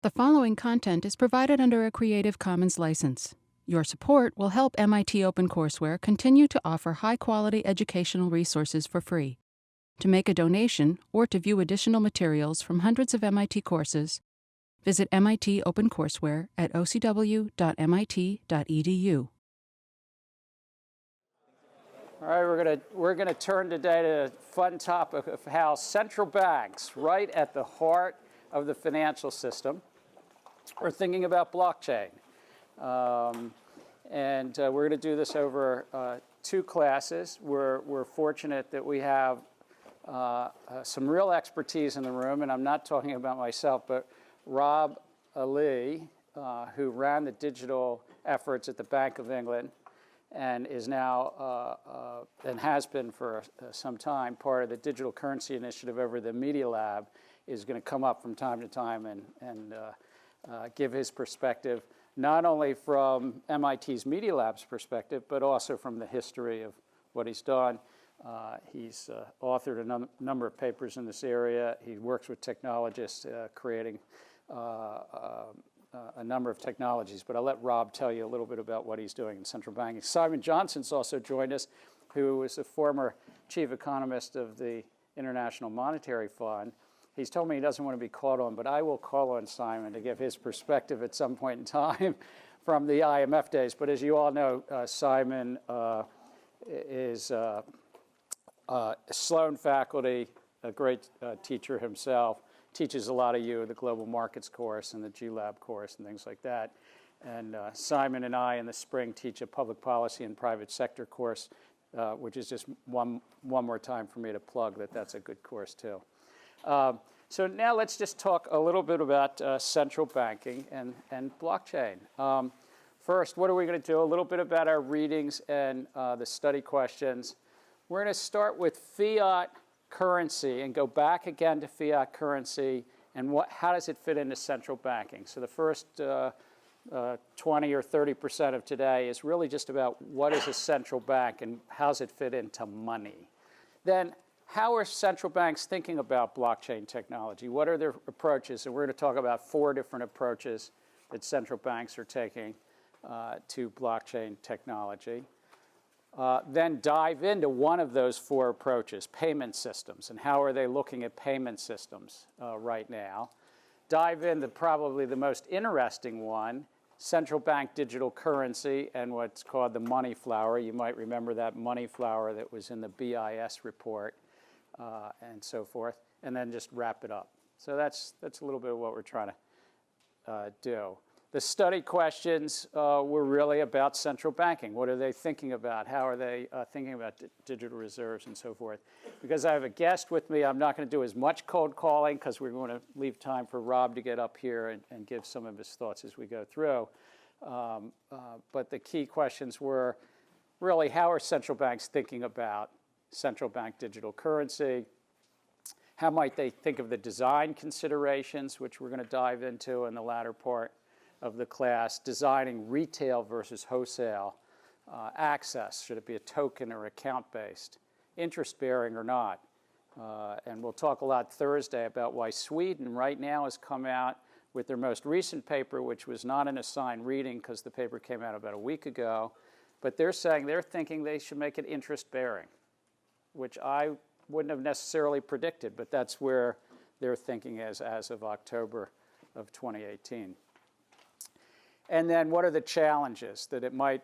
The following content is provided under a Creative Commons license. Your support will help MIT OpenCourseware continue to offer high-quality educational resources for free. To make a donation or to view additional materials from hundreds of MIT courses, visit MIT OpenCourseware at ocw.mit.edu. All right, we're gonna turn today to a fun topic of how central banks, right at the heart of the financial system, are thinking about blockchain. We're going to do this over two classes. We're fortunate that we have some real expertise in the room, and I'm not talking about myself, but Rob Ali, who ran the digital efforts at the Bank of England and is now, and has been for some time, part of the digital currency initiative over the Media Lab, is going to come up from time to time and give his perspective, not only from MIT's Media Lab's perspective, but also from the history of what he's done. He's authored a number of papers in this area. He works with technologists creating a number of technologies. But I'll let Rob tell you a little bit about what he's doing in central banking. Simon Johnson's also joined us, who is a former chief economist of the International Monetary Fund. He's told me he doesn't want to be called on, but I will call on Simon to give his perspective at some point in time from the IMF days. But as you all know, Simon is Sloan faculty, a great teacher himself, teaches a lot of you the global markets course and the G-Lab course and things like that. And Simon and I in the spring teach a public policy and private sector course, which is just one more time for me to plug that's a good course too. So now let's just talk a little bit about central banking and blockchain. First, what are we going to do? A little bit about our readings and the study questions. We're going to start with fiat currency and go back again to fiat currency and how does it fit into central banking. So the first 20 or 30% of today is really just about what is a central bank and how does it fit into money. Then how are central banks thinking about blockchain technology? What are their approaches? And we're going to talk about 4 different approaches that central banks are taking to blockchain technology. Then dive into one of those 4 approaches, payment systems, and how are they looking at payment systems right now. Dive into probably the most interesting one, central bank digital currency and what's called the money flower. You might remember that money flower that was in the BIS report. And so forth, and then just wrap it up. So that's a little bit of what we're trying to do. The study questions were really about central banking. What are they thinking about? How are they thinking about digital reserves and so forth? Because I have a guest with me, I'm not going to do as much cold calling because we're going to leave time for Rob to get up here and give some of his thoughts as we go through. But the key questions were really how are central banks thinking about central bank digital currency? How might they think of the design considerations, which we're going to dive into in the latter part of the class, designing retail versus wholesale, access, should it be a token or account-based, interest-bearing or not. And we'll talk a lot Thursday about why Sweden right now has come out with their most recent paper, which was not an assigned reading because the paper came out about a week ago, but they're saying they're thinking they should make it interest-bearing, which I wouldn't have necessarily predicted, but that's where their thinking is as of October of 2018. And then what are the challenges that it might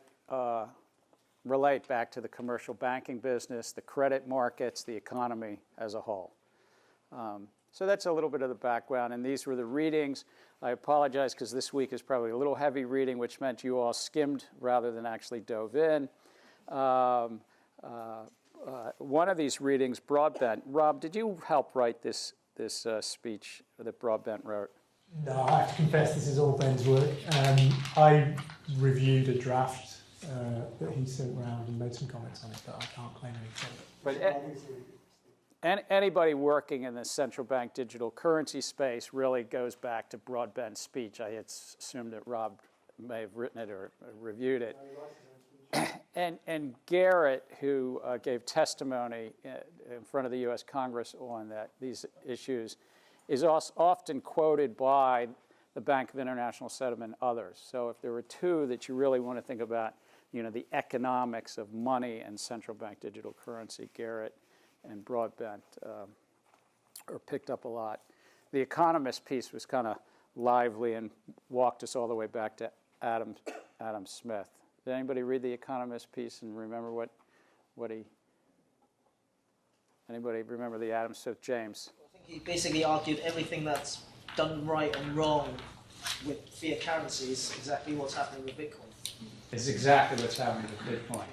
relate back to the commercial banking business, the credit markets, the economy as a whole? So that's a little bit of the background, and these were the readings. I apologize because this week is probably a little heavy reading, which meant you all skimmed rather than actually dove in. One of these readings, Broadbent. Rob, did you help write this speech that Broadbent wrote? No, I have to confess this is all Ben's work. I reviewed a draft that he sent around and made some comments on it, but I can't claim any credit. But anybody working in the central bank digital currency space really goes back to Broadbent's speech. I had assumed that Rob may have written it or reviewed it. And Garrett, who gave testimony in front of the U.S. Congress on these issues, is often quoted by the Bank of International Settlement, others. So if there were two that you really want to think about, the economics of money and central bank digital currency, Garrett and Broadbent are picked up a lot. The Economist piece was kind of lively and walked us all the way back to Adam Smith. Did anybody read the Economist piece and remember what he? Anybody remember the Adam Smith? James? I think he basically argued everything that's done right and wrong with fiat currency is exactly what's happening with Bitcoin. It's exactly what's happening with Bitcoin.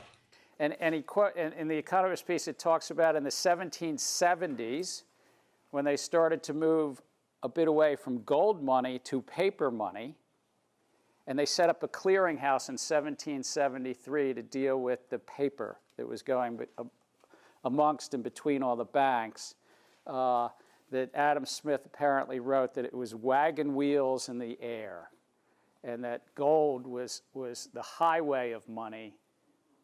And in the Economist piece, it talks about in the 1770s when they started to move a bit away from gold money to paper money, and they set up a clearinghouse in 1773 to deal with the paper that was going amongst and between all the banks, that Adam Smith apparently wrote that it was wagon wheels in the air, and that gold was the highway of money,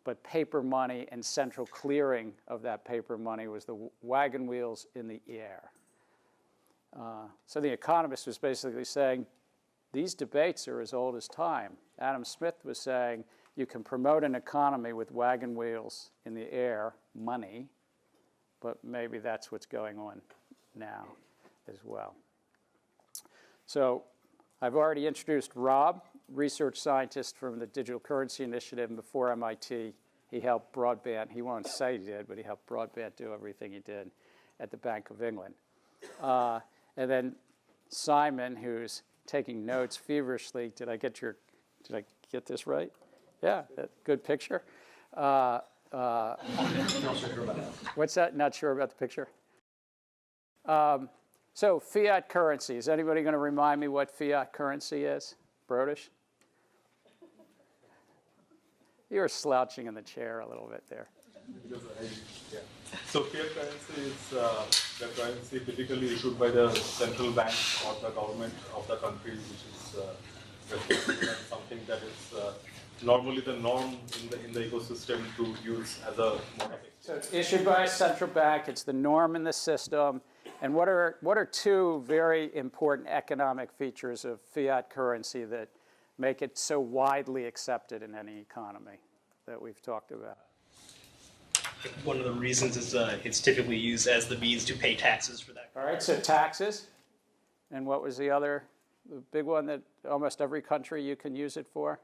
but paper money and central clearing of that paper money was the wagon wheels in the air. So the Economist was basically saying, these debates are as old as time. Adam Smith was saying, you can promote an economy with wagon wheels in the air, money, but maybe that's what's going on now as well. So I've already introduced Rob, research scientist from the Digital Currency Initiative, and before MIT, he helped Broadbent. He won't say he did, but he helped Broadbent do everything he did at the Bank of England. And then Simon, who's taking notes feverishly. Did I get this right? Yeah, good picture. Not sure about that. What's that? Not sure about the picture? So fiat currency. Is anybody going to remind me what fiat currency is? Brodish? You were slouching in the chair a little bit there. Yeah. So fiat currency is the currency typically issued by the central bank or the government of the country, which is something that is normally the norm in the ecosystem to use as a mode of exchange. So it's issued by a central bank. It's the norm in the system. And what are two very important economic features of fiat currency that make it so widely accepted in any economy that we've talked about? One of the reasons is it's typically used as the means to pay taxes for that. All right, so taxes. And what was the other, the big one that almost every country you can use it for?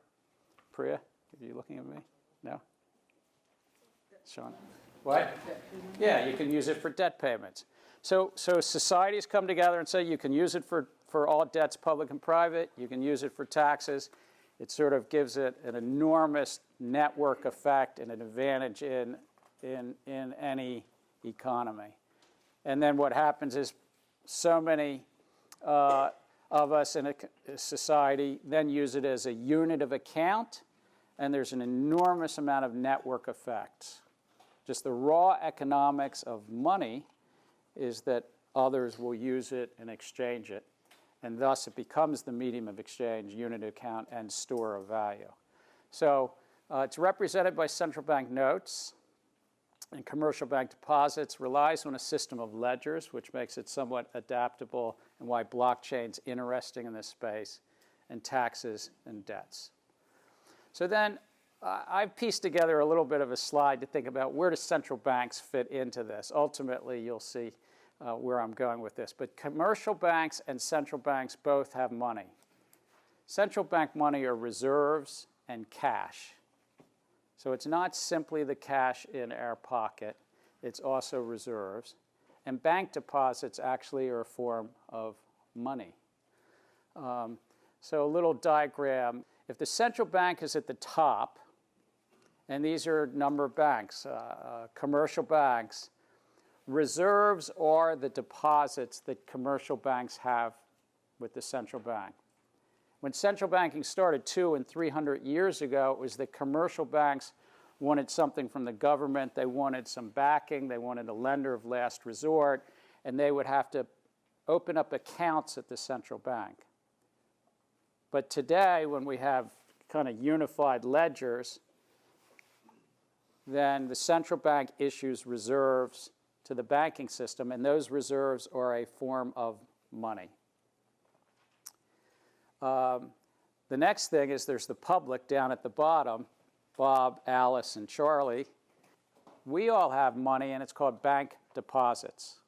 Priya, are you looking at me? No? Sean? What? Yeah, you can use it for debt payments. So societies come together and say you can use it for all debts, public and private. You can use it for taxes. It sort of gives it an enormous network effect and an advantage in any economy. And then what happens is so many of us in a society then use it as a unit of account, and there's an enormous amount of network effects. Just the raw economics of money is that others will use it and exchange it, and thus it becomes the medium of exchange, unit of account, and store of value. So it's represented by central bank notes, and commercial bank deposits, relies on a system of ledgers, which makes it somewhat adaptable and why blockchain's interesting in this space, and taxes and debts. So then I've pieced together a little bit of a slide to think about where do central banks fit into this. Ultimately, you'll see where I'm going with this. But commercial banks and central banks both have money. Central bank money are reserves and cash. So it's not simply the cash in our pocket, it's also reserves. And bank deposits actually are a form of money. So a little diagram. If the central bank is at the top, and these are a number of banks, commercial banks, reserves are the deposits that commercial banks have with the central bank. When central banking started 200 and 300 years ago, it was that commercial banks wanted something from the government. They wanted some backing. They wanted a lender of last resort. And they would have to open up accounts at the central bank. But today, when we have kind of unified ledgers, then the central bank issues reserves to the banking system, and those reserves are a form of money. The next thing is there's the public down at the bottom, Bob, Alice, and Charlie. We all have money, and it's called bank deposits.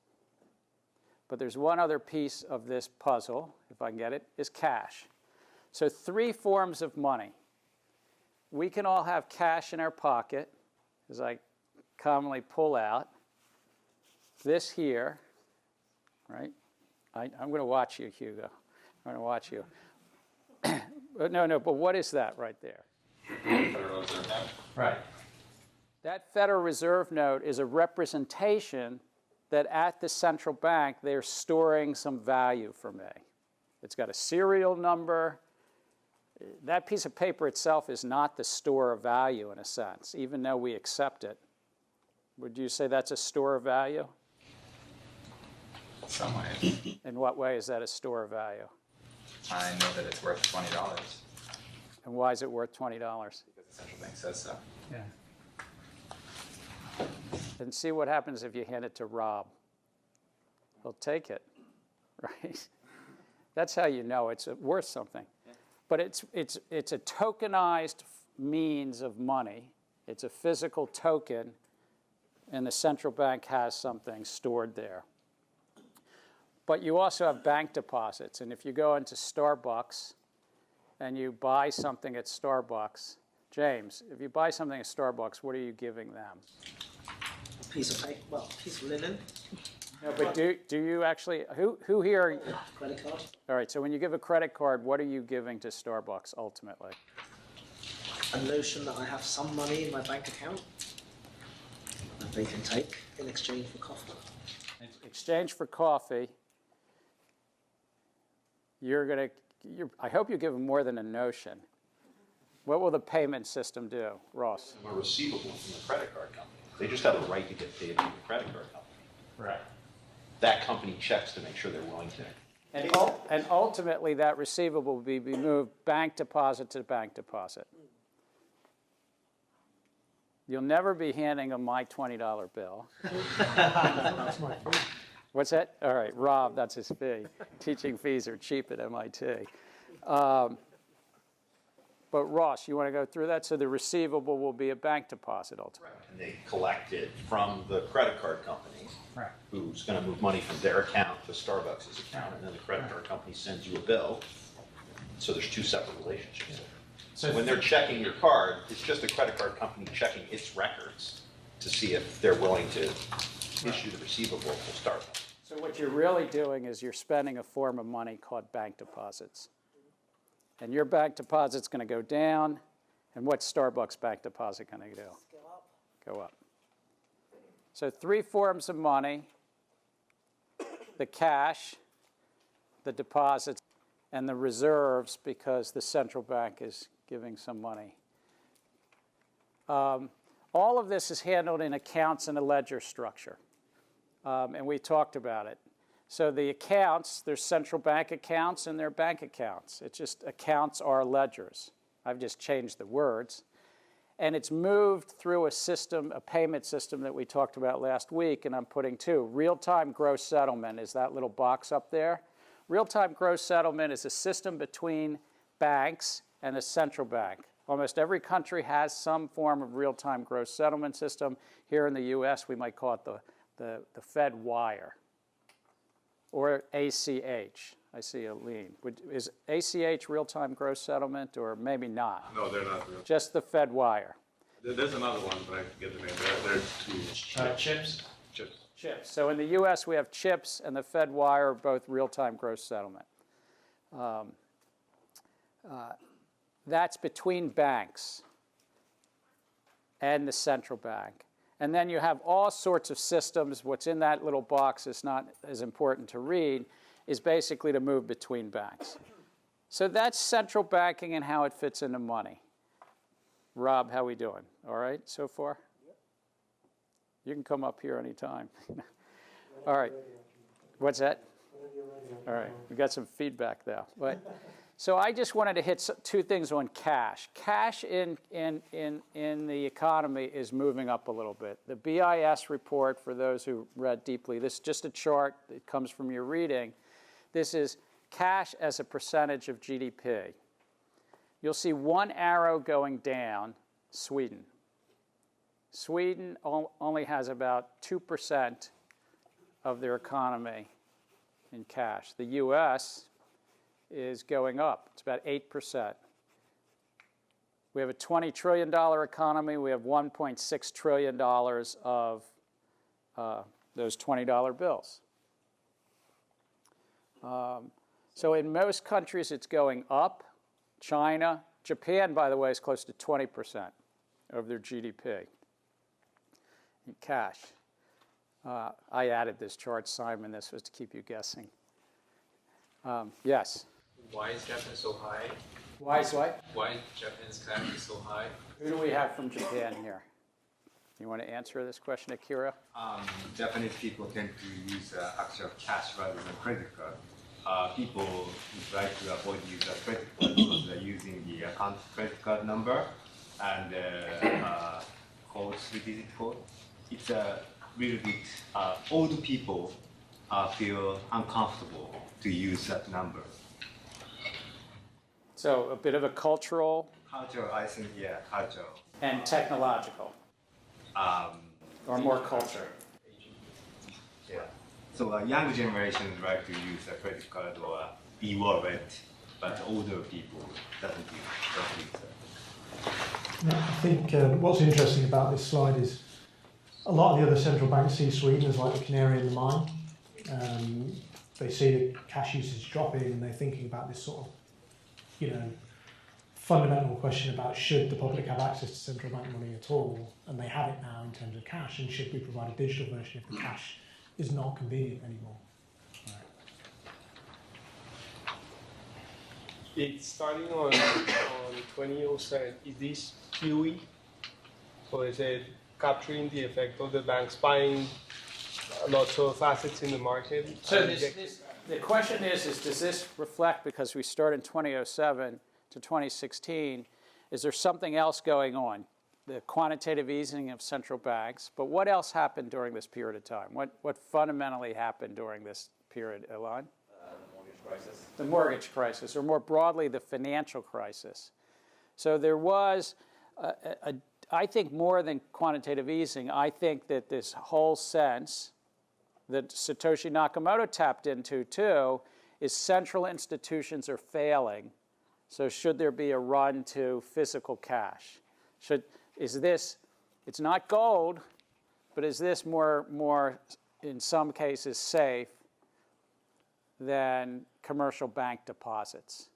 But there's one other piece of this puzzle, if I can get it, is cash. So 3 forms of money. We can all have cash in our pocket, as I commonly pull out. This here, right? I'm going to watch you, Hugo. I'm going to watch you. No, but what is that right there? Federal Reserve note. Right. That Federal Reserve note is a representation that at the central bank they're storing some value for me. It's got a serial number. That piece of paper itself is not the store of value in a sense, even though we accept it. Would you say that's a store of value? Some way. In what way is that a store of value? I know that it's worth $20 And why is it worth $20? because the central bank says so. Yeah. And see what happens if you hand it to Rob. He'll take it, right? That's how you know it's worth something. But it's a tokenized means of money. It's a physical token, and the central bank has something stored there. But you also have bank deposits. And if you go into Starbucks and you buy something at Starbucks, James, if you buy something at Starbucks, what are you giving them? A piece of paper, well, a piece of linen, No, but do you actually, who here, credit card, all right, so when you give a credit card, what are you giving to Starbucks ultimately? a notion that I have some money in my bank account that they can take in exchange for coffee. In exchange for coffee, I hope you give them more than a notion. What will the payment system do, Ross? A receivable from the credit card company. They just have a right to get paid from the credit card company. Right. That company checks to make sure they're willing to. And ultimately, that receivable will be moved bank deposit to bank deposit. You'll never be handing them my $20 bill. That's my fee. What's that? All right, Rob, that's his fee. Teaching fees are cheap at MIT. But Ross, you want to go through that? So the receivable will be a bank deposit ultimately. And they collect it from the credit card company, Right. who's going to move money from their account to Starbucks' account, and then the credit card company sends you a bill. So there's 2 separate relationships. So when they're checking your card, it's just a credit card company checking its records to see if they're willing to issue the receivable to Starbucks. So what you're really doing is you're spending a form of money called bank deposits. And your bank deposit's going to go down, and what's Starbucks bank deposit going to do? Go up. So 3 forms of money: the cash, the deposits, and the reserves, because the central bank is giving some money. All of this is handled in accounts and a ledger structure, and we talked about it. So the accounts, there's central bank accounts and their bank accounts. It's just accounts are ledgers. I've just changed the words. And it's moved through a system, a payment system that we talked about last week, and I'm putting 2. Real-time gross settlement is that little box up there. Real-time gross settlement is a system between banks and the central bank. Almost every country has some form of real-time gross settlement system. Here in the U.S., we might call it the Fed wire. Or ACH. I see a lean. Is ACH real-time gross settlement, or maybe not? No, they're not real. Just the Fed wire. There's another one, but I forget the name. There are 2. Chips? Chips. Chips. So in the U.S., we have chips and the Fed wire, both real-time gross settlement. That's between banks and the central bank. And then you have all sorts of systems. What's in that little box is not as important to read, is basically to move between banks. So that's central banking and how it fits into money. Rob, how we doing? All right so far? You can come up here anytime. All right. What's that? All right. We got some feedback though. But so I just wanted to hit 2 things on cash. Cash in the economy is moving up a little bit. The BIS report, for those who read deeply, this is just a chart that comes from your reading. This is cash as a percentage of GDP. You'll see one arrow going down, Sweden. Sweden only has about 2% of their economy in cash. The US is going up. It's about 8%. We have a $20 trillion economy. We have $1.6 trillion of those $20 bills. So in most countries, it's going up. China, Japan, by the way, is close to 20% of their GDP in cash. I added this chart, Simon. This was to keep you guessing. Yes? Why is Japan so high? Why is what? Why is Japan's cash so high? Who do we have from Japan here? You want to answer this question, Akira? Japanese people tend to use actual cash rather than credit card. People would like to avoid using a credit card because they're using the account credit card number and code, 3-digit code. It's a little bit, old people feel uncomfortable to use that number. So a bit of a cultural. Cultural, I think, yeah, cultural. And technological. Or more culture. Yeah. So young generations like to use a credit card or e-wallet, but older people don't use that. I think what's interesting about this slide is a lot of the other central banks see Sweden as like the canary in the mine. They see the cash usage dropping and they're thinking about this sort of, fundamental question about should the public have access to central bank money at all, and they have it now in terms of cash, and should we provide a digital version if the cash is not convenient anymore? It's starting on 2007. Is this QE? Or is it capturing the effect of the banks buying lots of assets in the market? So the question is does this reflect, because we start in 2007 to 2016, is there something else going on? The quantitative easing of central banks, but what else happened during this period of time? What fundamentally happened during this period, Ilan? The mortgage crisis. The mortgage crisis, or more broadly, the financial crisis. So there was, I think more than quantitative easing, I think that this whole sense that Satoshi Nakamoto tapped into too is central institutions are failing. So should there be a run to physical cash? Is this, it's not gold, but is this more in some cases safe than commercial bank deposits?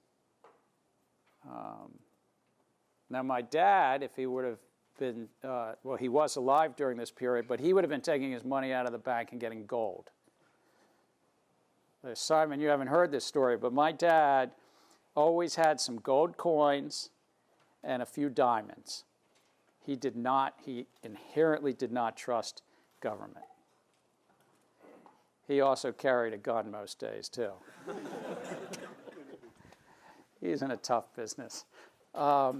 Now my dad, if he would have been, well, he was alive during this period, but he would have been taking his money out of the bank and getting gold. Simon, you haven't heard this story, but my dad always had some gold coins and a few diamonds. He inherently did not trust government. He also carried a gun most days, too. He's in a tough business. But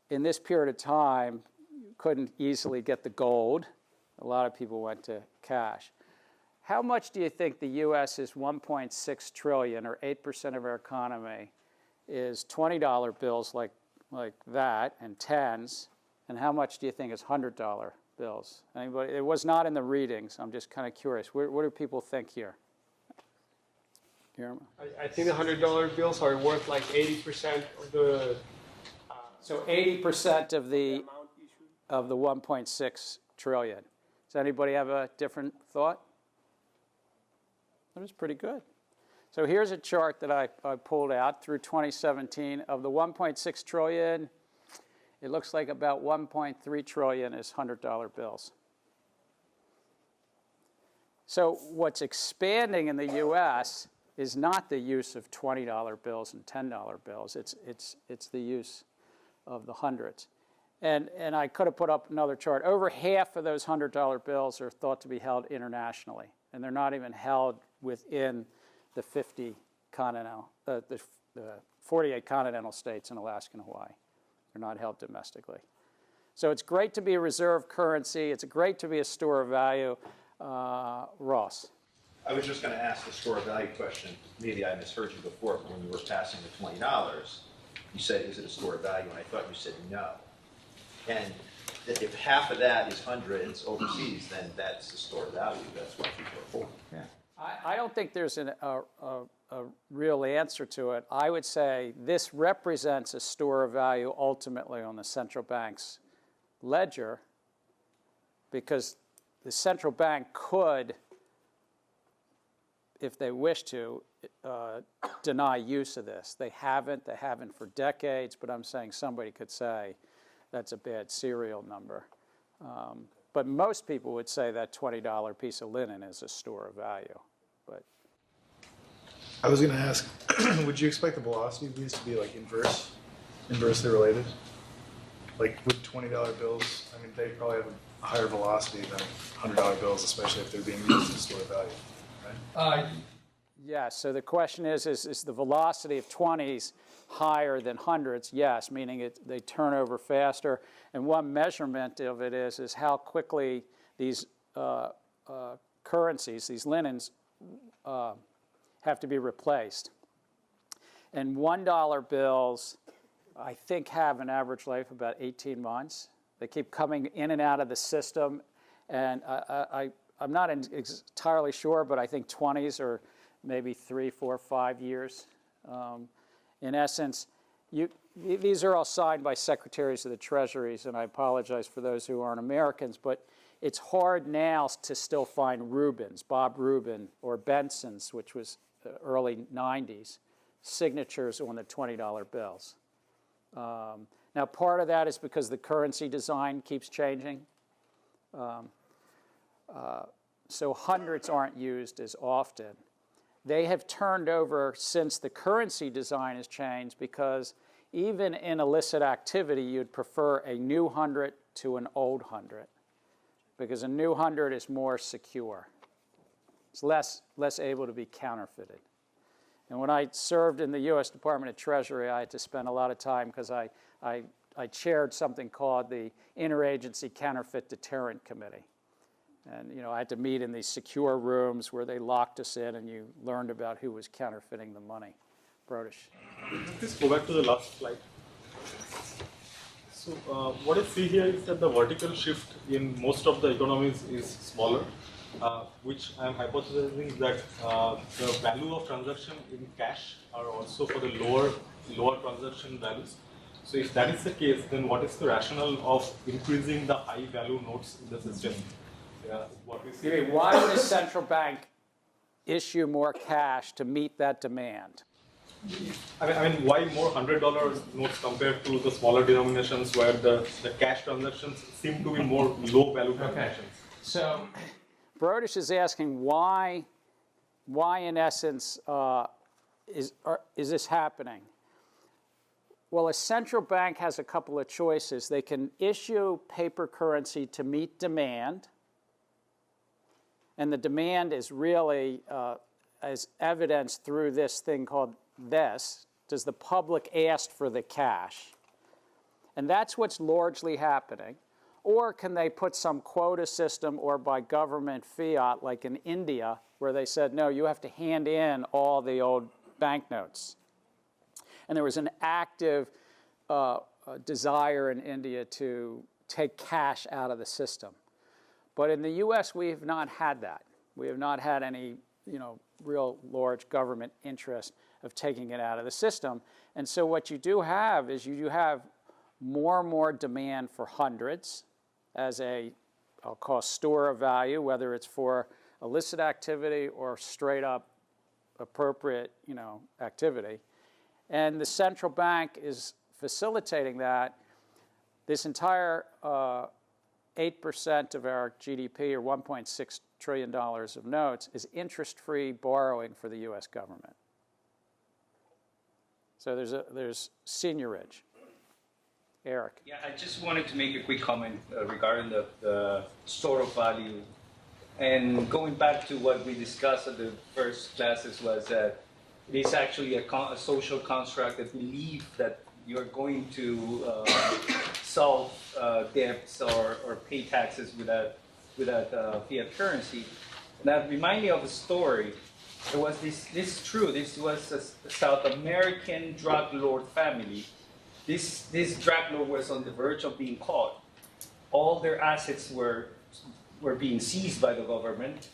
in this period of time, you couldn't easily get the gold. A lot of people went to cash. How much do you think the U.S. is 1.6 trillion, or 8% of our economy, is $20 bills like that and tens, and how much do you think is $100 bills? Anybody? It was not in the readings. I'm just kind of curious. What do people think here? I think the $100 bills are worth like 80% of the. So 80% of the 1.6 trillion. Does anybody have a different thought? That was pretty good. So here's a chart that I pulled out through 2017. Of the 1.6 trillion, it looks like about 1.3 trillion is $100 bills. So what's expanding in the U.S. is not the use of $20 bills and $10 bills. It's the use of the hundreds. And I could have put up another chart. Over half of those $100 bills are thought to be held internationally, and they're not even held within the 48 continental states in Alaska and Hawaii. They're not held domestically. So it's great to be a reserve currency. It's great to be a store of value. Ross. I was just going to ask the store of value question. Maybe I misheard you before, but when you were passing the $20, you said, is it a store of value? And I thought you said no. And if half of that is hundreds overseas, then that's the store of value. That's what people are for. Yeah. I don't think there's a real answer to it. I would say this represents a store of value ultimately on the central bank's ledger, because the central bank could, if they wish to, deny use of this. They haven't for decades, but I'm saying somebody could say that's a bad serial number. But most people would say that $20 piece of linen is a store of value. But I was going to ask, would you expect the velocity of these to be like inversely related? Like with $20 bills, I mean, they probably have a higher velocity than $100 bills, especially if they're being used as store of value, right? Yeah, so the question is the velocity of 20s higher than hundreds? Yes, meaning they turn over faster. And one measurement of it is how quickly these currencies, these linens, have to be replaced. And $1 bills, I think, have an average life of about 18 months. They keep coming in and out of the system. And I'm not entirely sure, but I think 20s are maybe 3, 4, 5 years. In essence, these are all signed by secretaries of the treasuries, and I apologize for those who aren't Americans, but it's hard now to still find Rubin's, Bob Rubin, or Benson's, which was early 90s, signatures on the $20 bills. Now, part of that is because the currency design keeps changing. So hundreds aren't used as often. They have turned over since the currency design has changed, because even in illicit activity, you'd prefer a new 100 to an old 100, because a new 100 is more secure. It's less able to be counterfeited. And when I served in the U.S. Department of Treasury, I had to spend a lot of time, because I chaired something called the Interagency Counterfeit Deterrent Committee. And I had to meet in these secure rooms where they locked us in, and you learned about who was counterfeiting the money. Brodish. Let's go back to the last slide. So what I see here is that the vertical shift in most of the economies is smaller, which I am hypothesizing that the value of transaction in cash are also for the lower transaction values. So if that is the case, then what is the rationale of increasing the high value notes in the system? What we see. Why would a central bank issue more cash to meet that demand? I mean, why more $100 notes compared to the smaller denominations where the cash transactions seem to be more low value transactions? So Brodish is asking why in essence is this happening? Well, a central bank has a couple of choices. They can issue paper currency to meet demand, and the demand is really as evidenced through this thing called this. Does the public ask for the cash? And that's what's largely happening. Or can they put some quota system, or by government fiat, like in India, where they said, no, you have to hand in all the old banknotes. And there was an active desire in India to take cash out of the system. But in the U.S., we have not had that. We have not had any, real large government interest of taking it out of the system. And so what you do have is you have more and more demand for hundreds as I'll call store of value, whether it's for illicit activity or straight up appropriate, activity. And the central bank is facilitating that. This entire 8% of our GDP, or $1.6 trillion of notes, is interest-free borrowing for the U.S. government. So there's seigniorage. Eric. Yeah, I just wanted to make a quick comment regarding the store of value. And going back to what we discussed at the first classes was that it is actually a social construct that believe that you're going to solve debts or pay taxes without fiat currency. That reminds me of a story. There was this is true, this was a South American drug lord family. This drug lord was on the verge of being caught. All their assets were being seized by the government.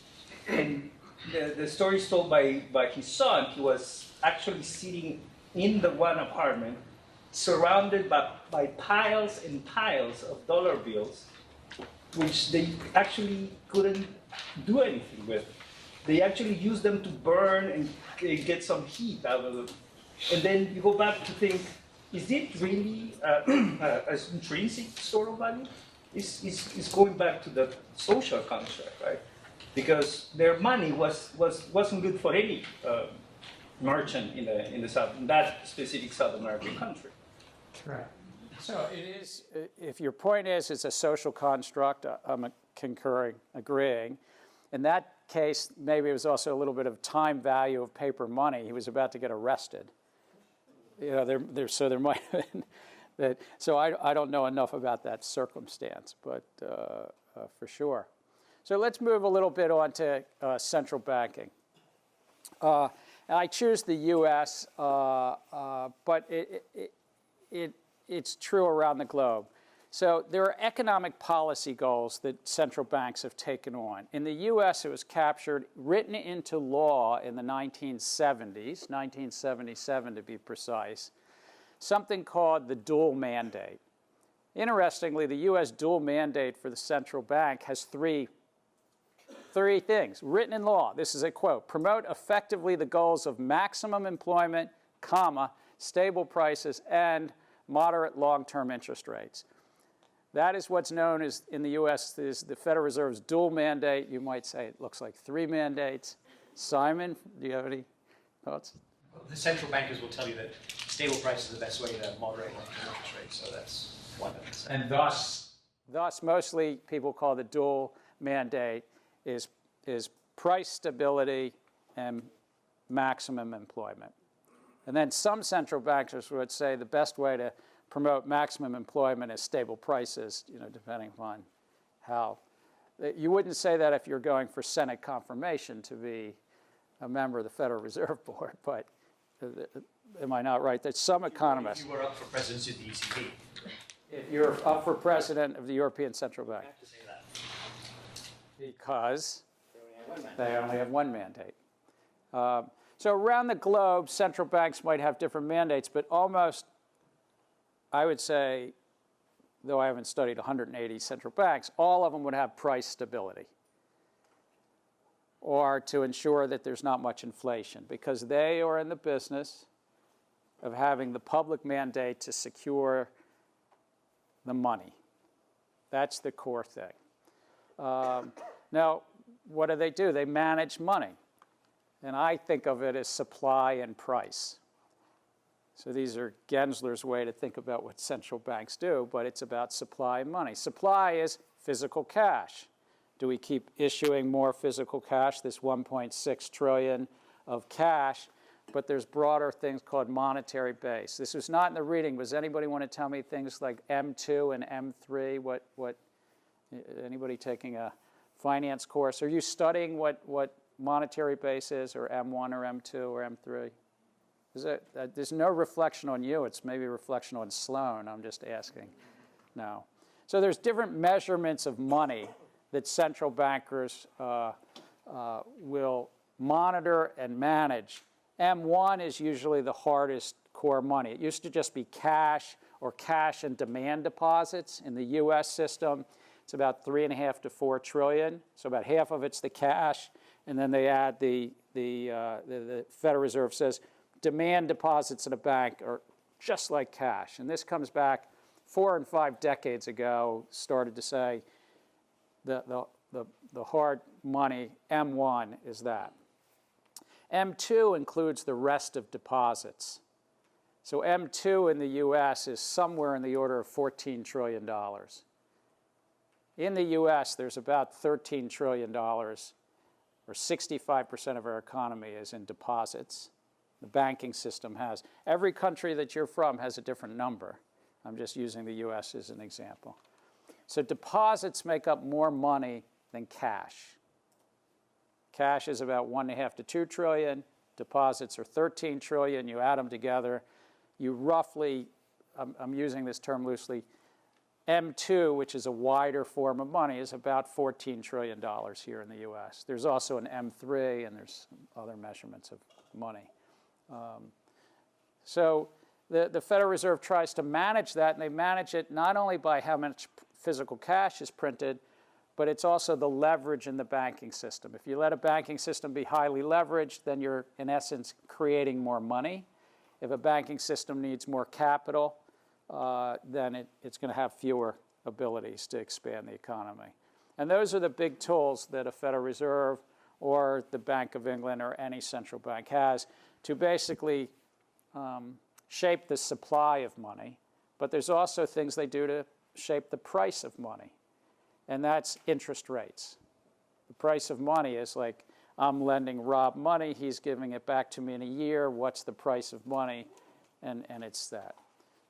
And the story is told by his son. He was actually sitting in the one apartment, surrounded by piles and piles of dollar bills, which they actually couldn't do anything with. They actually used them to burn and get some heat out of them. And then you go back to think, is it really an intrinsic store of value? It's going back to the social construct, right? Because their money wasn't good for any merchant in that specific South American country. Right. So it is. If your point is it's a social construct, I'm concurring, agreeing. In that case, maybe it was also a little bit of time value of paper money. He was about to get arrested. You know, so there might have been that. So I don't know enough about that circumstance, but for sure. So let's move a little bit on to central banking. And I choose the U.S., but it's true around the globe. So there are economic policy goals that central banks have taken on. In the U.S., it was captured, written into law in the 1970s, 1977 to be precise, something called the dual mandate. Interestingly, the U.S. dual mandate for the central bank has three things written in law. This is a quote: promote effectively the goals of maximum employment, comma, stable prices, and moderate long-term interest rates. That is what's known as, in the U.S., is the Federal Reserve's dual mandate. You might say it looks like three mandates. Simon, do you have any thoughts? Well, the central bankers will tell you that stable prices are the best way to moderate long-term interest rates, so that's one of them. And thus, mostly people call the dual mandate is price stability and maximum employment. And then some central bankers would say the best way to promote maximum employment is stable prices, depending upon how. You wouldn't say that if you're going for Senate confirmation to be a member of the Federal Reserve Board, but am I not right? That some economists... If you were up for presidency of the ECB. If you're up for president of the European Central Bank. I have to say that. Because they only have one mandate. So around the globe, central banks might have different mandates, but almost, I would say, though I haven't studied 180 central banks, all of them would have price stability, or to ensure that there's not much inflation, because they are in the business of having the public mandate to secure the money. That's the core thing. Now, what do? They manage money. And I think of it as supply and price. So these are Gensler's way to think about what central banks do, but it's about supply and money. Supply is physical cash. Do we keep issuing more physical cash, this 1.6 trillion of cash? But there's broader things called monetary base. This was not in the reading. Does anybody want to tell me things like M2 and M3? What anybody taking a finance course? Are you studying what monetary base is, or M1 or M2 or M3? There's no reflection on you. It's maybe a reflection on Sloan. I'm just asking. No. So there's different measurements of money that central bankers will monitor and manage. M1 is usually the hardest core money. It used to just be cash or cash and demand deposits. In the U.S. system, it's about 3.5 to 4 trillion. So about half of it's the cash. And then they add the Federal Reserve says demand deposits in a bank are just like cash. And this comes back 4 and 5 decades ago, started to say the hard money, M1 is that. M2 includes the rest of deposits. So M2 in the U.S. is somewhere in the order of $14 trillion. In the U.S., there's about $13 trillion, or 65% of our economy is in deposits. The banking system has. Every country that you're from has a different number. I'm just using the U.S. as an example. So deposits make up more money than cash. Cash is about 1.5 to 2 trillion. Deposits are 13 trillion. You add them together, you roughly, I'm using this term loosely, M2, which is a wider form of money, is about $14 trillion here in the U.S. There's also an M3, and there's other measurements of money. So the Federal Reserve tries to manage that, and they manage it not only by how much physical cash is printed, but it's also the leverage in the banking system. If you let a banking system be highly leveraged, then you're, in essence, creating more money. If a banking system needs more capital, then it's going to have fewer abilities to expand the economy. And those are the big tools that a Federal Reserve or the Bank of England or any central bank has to basically shape the supply of money. But there's also things they do to shape the price of money, and that's interest rates. The price of money is like, I'm lending Rob money, he's giving it back to me in a year, what's the price of money? And it's that.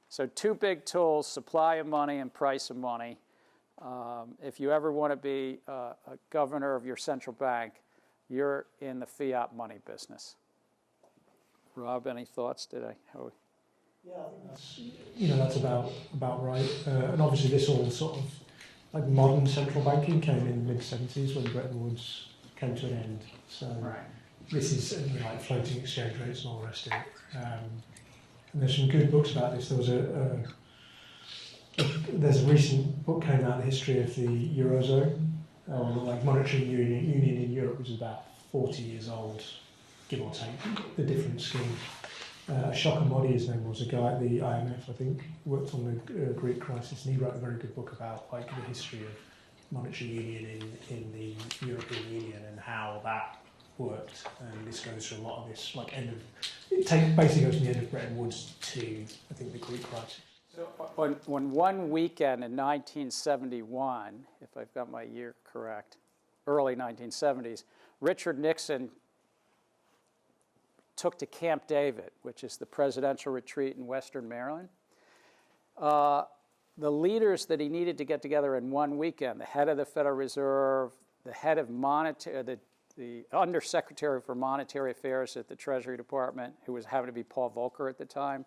So two big tools, supply of money and price of money. If you ever want to be a governor of your central bank, you're in the fiat money business. Rob, any thoughts today? Yeah, I think that's, that's about right. And obviously this all sort of, like modern central banking came in the mid-70s when Bretton Woods came to an end. So this is like floating exchange rates and all the rest of it. And there's some good books about this. There was there's a recent book came out, the history of the Eurozone, like monetary union in Europe, which is about 40 years old, give or take, the different schemes. Shocker Modi, his name was, a guy at the IMF, I think, worked on the Greek crisis, and he wrote a very good book about like the history of monetary union in the European Union and how that worked. And this goes through a lot of this, like basically goes from the end of Bretton Woods to, I think, the Greek crisis. So on one weekend in 1971, if I've got my year correct, early 1970s, Richard Nixon took to Camp David, which is the presidential retreat in Western Maryland. The leaders that he needed to get together in one weekend, the head of the Federal Reserve, the head of the Undersecretary for Monetary Affairs at the Treasury Department, who was happened to be Paul Volcker at the time.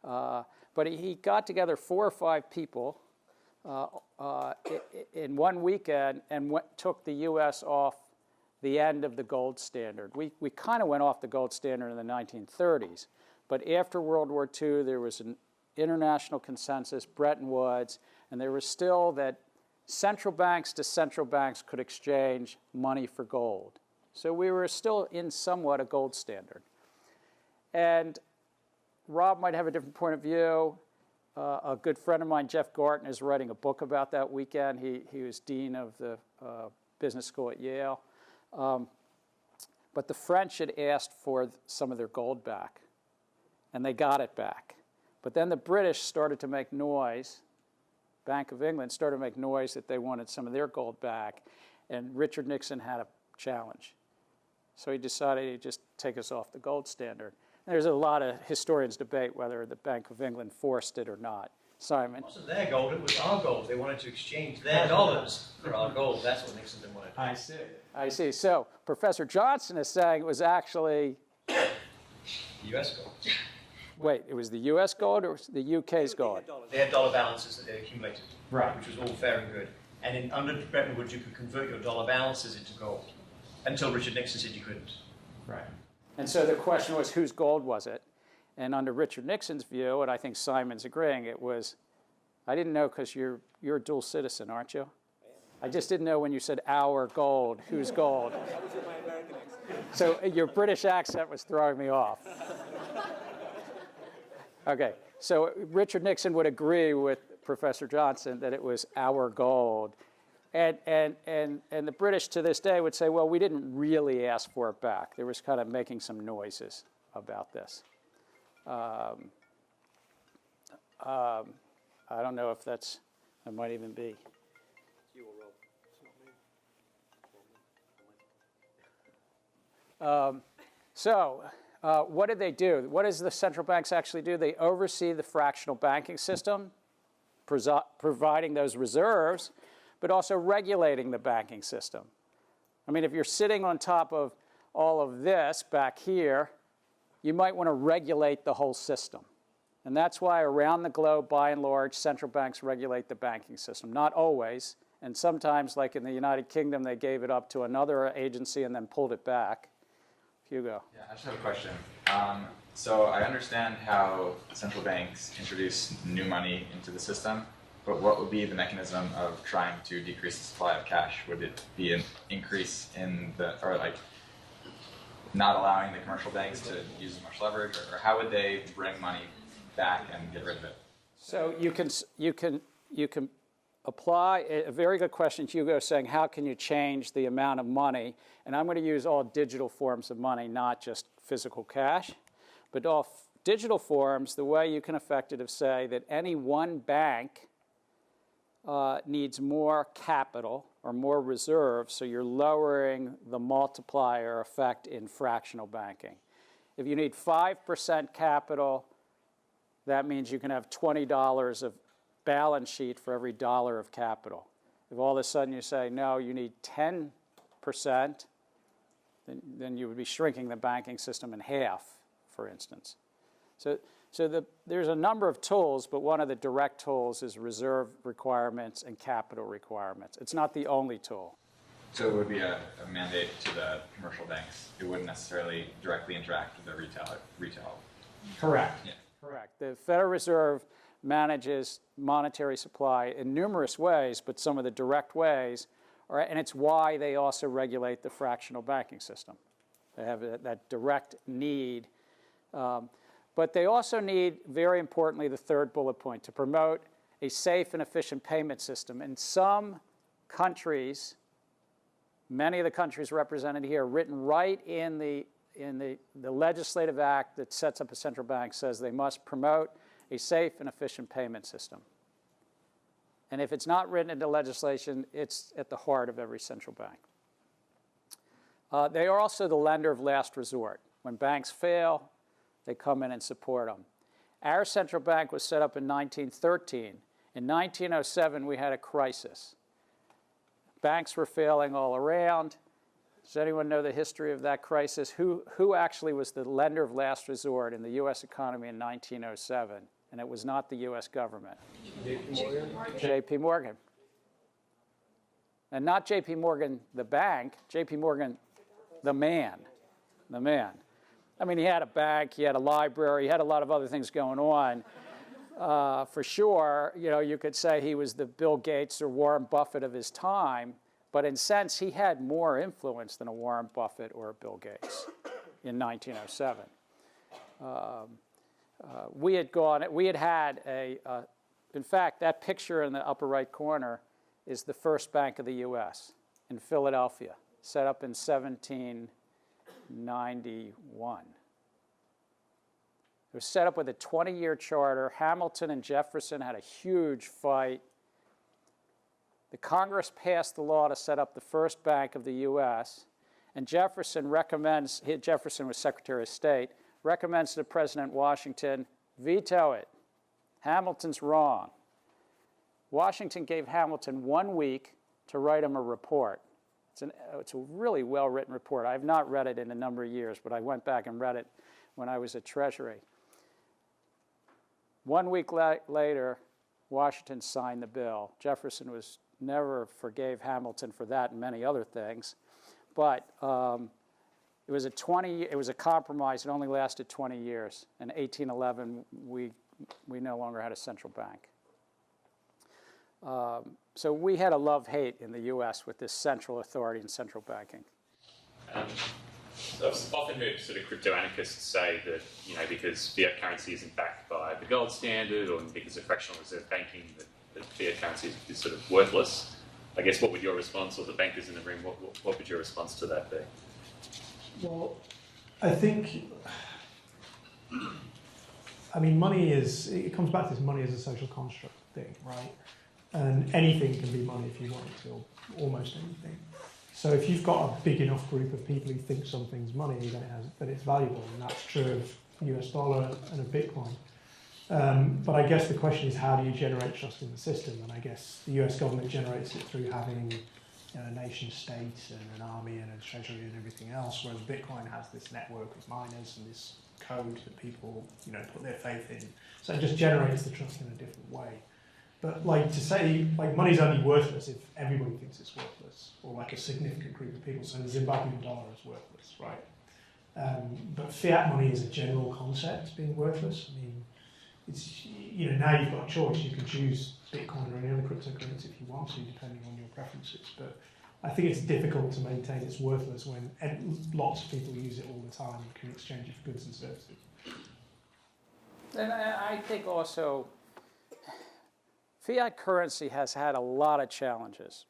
But he got together 4 or 5 people in one weekend and took the U.S. off the end of the gold standard. We kind of went off the gold standard in the 1930s, but after World War II, there was an international consensus, Bretton Woods, and there was still that central banks to central banks could exchange money for gold. So we were still in somewhat a gold standard. And Rob might have a different point of view. A good friend of mine, Jeff Garton, is writing a book about that weekend. He was dean of the business school at Yale. But the French had asked for some of their gold back, and they got it back. But then the British started to make noise. Bank of England started to make noise that they wanted some of their gold back, and Richard Nixon had a challenge. So he decided he'd just take us off the gold standard. And there's a lot of historians debate whether the Bank of England forced it or not. Simon? It wasn't their gold, it was our gold. They wanted to exchange their dollars for our gold. That's what Nixon didn't want to do. I see. So Professor Johnson is saying it was actually... U.S. gold. Wait, it was the U.S. gold or the UK's gold? They had dollar balances that they accumulated, which was all fair and good. And under Bretton Woods, you could convert your dollar balances into gold until Richard Nixon said you couldn't. Right. And so the question was, whose gold was it? And under Richard Nixon's view, and I think Simon's agreeing, it was, I didn't know because you're a dual citizen, aren't you? I just didn't know when you said our gold, whose gold. That was my American accent. So your British accent was throwing me off. Okay, so Richard Nixon would agree with Professor Johnson that it was our gold. And the British to this day would say, well, we didn't really ask for it back. There was kind of making some noises about this. I don't know if that might even be. What did they do? What does the central banks actually do? They oversee the fractional banking system, providing those reserves, but also regulating the banking system. I mean, if you're sitting on top of all of this back here, you might want to regulate the whole system. And that's why around the globe, by and large, central banks regulate the banking system. Not always. And sometimes, like in the United Kingdom, they gave it up to another agency and then pulled it back. Hugo. Yeah, I just have a question. So I understand how central banks introduce new money into the system, but what would be the mechanism of trying to decrease the supply of cash? Would it be an increase in the, or like not allowing the commercial banks to use as much leverage, or how would they bring money back and get rid of it? So you can apply a very good question. Hugo saying, how can you change the amount of money? And I'm going to use all digital forms of money, not just physical cash, but all digital forms. The way you can affect it is say that any one bank needs more capital or more reserves, so you're lowering the multiplier effect in fractional banking. If you need 5% capital, that means you can have $20 of balance sheet for every dollar of capital. If all of a sudden you say, no, you need 10%, then you would be shrinking the banking system in half, for instance. So there's a number of tools, but one of the direct tools is reserve requirements and capital requirements. It's not the only tool. So it would be a mandate to the commercial banks. It wouldn't necessarily directly interact with the retail. Correct. Yeah. Correct. The Federal Reserve manages monetary supply in numerous ways, but some of the direct ways, and it's why they also regulate the fractional banking system. They have that direct need. But they also need, very importantly, the third bullet point, to promote a safe and efficient payment system. In some countries, many of the countries represented here, written right in the legislative act that sets up a central bank, says they must promote a safe and efficient payment system. And if it's not written into legislation, it's at the heart of every central bank. They are also the lender of last resort. When banks fail, they come in and support them. Our central bank was set up in 1913. In 1907, we had a crisis. Banks were failing all around. Does anyone know the history of that crisis? Who actually was the lender of last resort in the U.S. economy in 1907? And it was not the U.S. government. J.P. Morgan. And not J.P. Morgan, the bank, J.P. Morgan, the man. The man. I mean, he had a bank, he had a library, he had a lot of other things going on. For sure, you could say he was the Bill Gates or Warren Buffett of his time, but in a sense, he had more influence than a Warren Buffett or a Bill Gates in 1907. In fact, that picture in the upper right corner is the first bank of the U.S. in Philadelphia, set up in 1791. It was set up with a 20-year charter. Hamilton and Jefferson had a huge fight. The Congress passed the law to set up the first bank of the U.S., and Jefferson was Secretary of State, recommends to President Washington, veto it. Hamilton's wrong. Washington gave Hamilton 1 week to write him a report. It's a really well-written report. I have not read it in a number of years, but I went back and read it when I was at Treasury. 1 week later, Washington signed the bill. Jefferson never forgave Hamilton for that and many other things, but it was a compromise. It only lasted 20 years. In 1811, we no longer had a central bank. So we had a love-hate in the U.S. with this central authority and central banking. So I've often heard sort of crypto anarchists say that, because fiat currency isn't backed by the gold standard, or because of fractional reserve banking, that fiat currency is sort of worthless. I guess what would your response, or the bankers in the room, what would your response to that be? Well, I think, it comes back to this money as a social construct thing, right? And anything can be money if you want it to, or almost anything. So if you've got a big enough group of people who think something's money, then it's valuable, and that's true of the US dollar and of Bitcoin. But I guess the question is, how do you generate trust in the system? And I guess the US government generates it through having a nation state and an army and a treasury and everything else, whereas Bitcoin has this network of miners and this code that people, put their faith in. So it just generates the trust in a different way. But to say money's only worthless if everybody thinks it's worthless, or a significant group of people. So the Zimbabwean dollar is worthless, right? But fiat money is a general concept being worthless. I mean, it's now you've got a choice. You can choose Bitcoin or any other cryptocurrency if you want to, depending on your preferences. But I think it's difficult to maintain it's worthless when lots of people use it all the time and can exchange it for goods and services. And I think also fiat currency has had a lot of challenges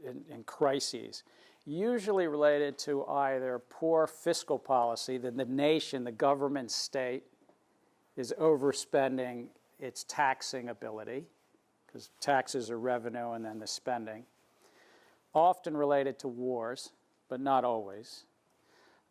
and crises, usually related to either poor fiscal policy, that the nation, the government state, is overspending its taxing ability, because taxes are revenue and then the spending, often related to wars, but not always.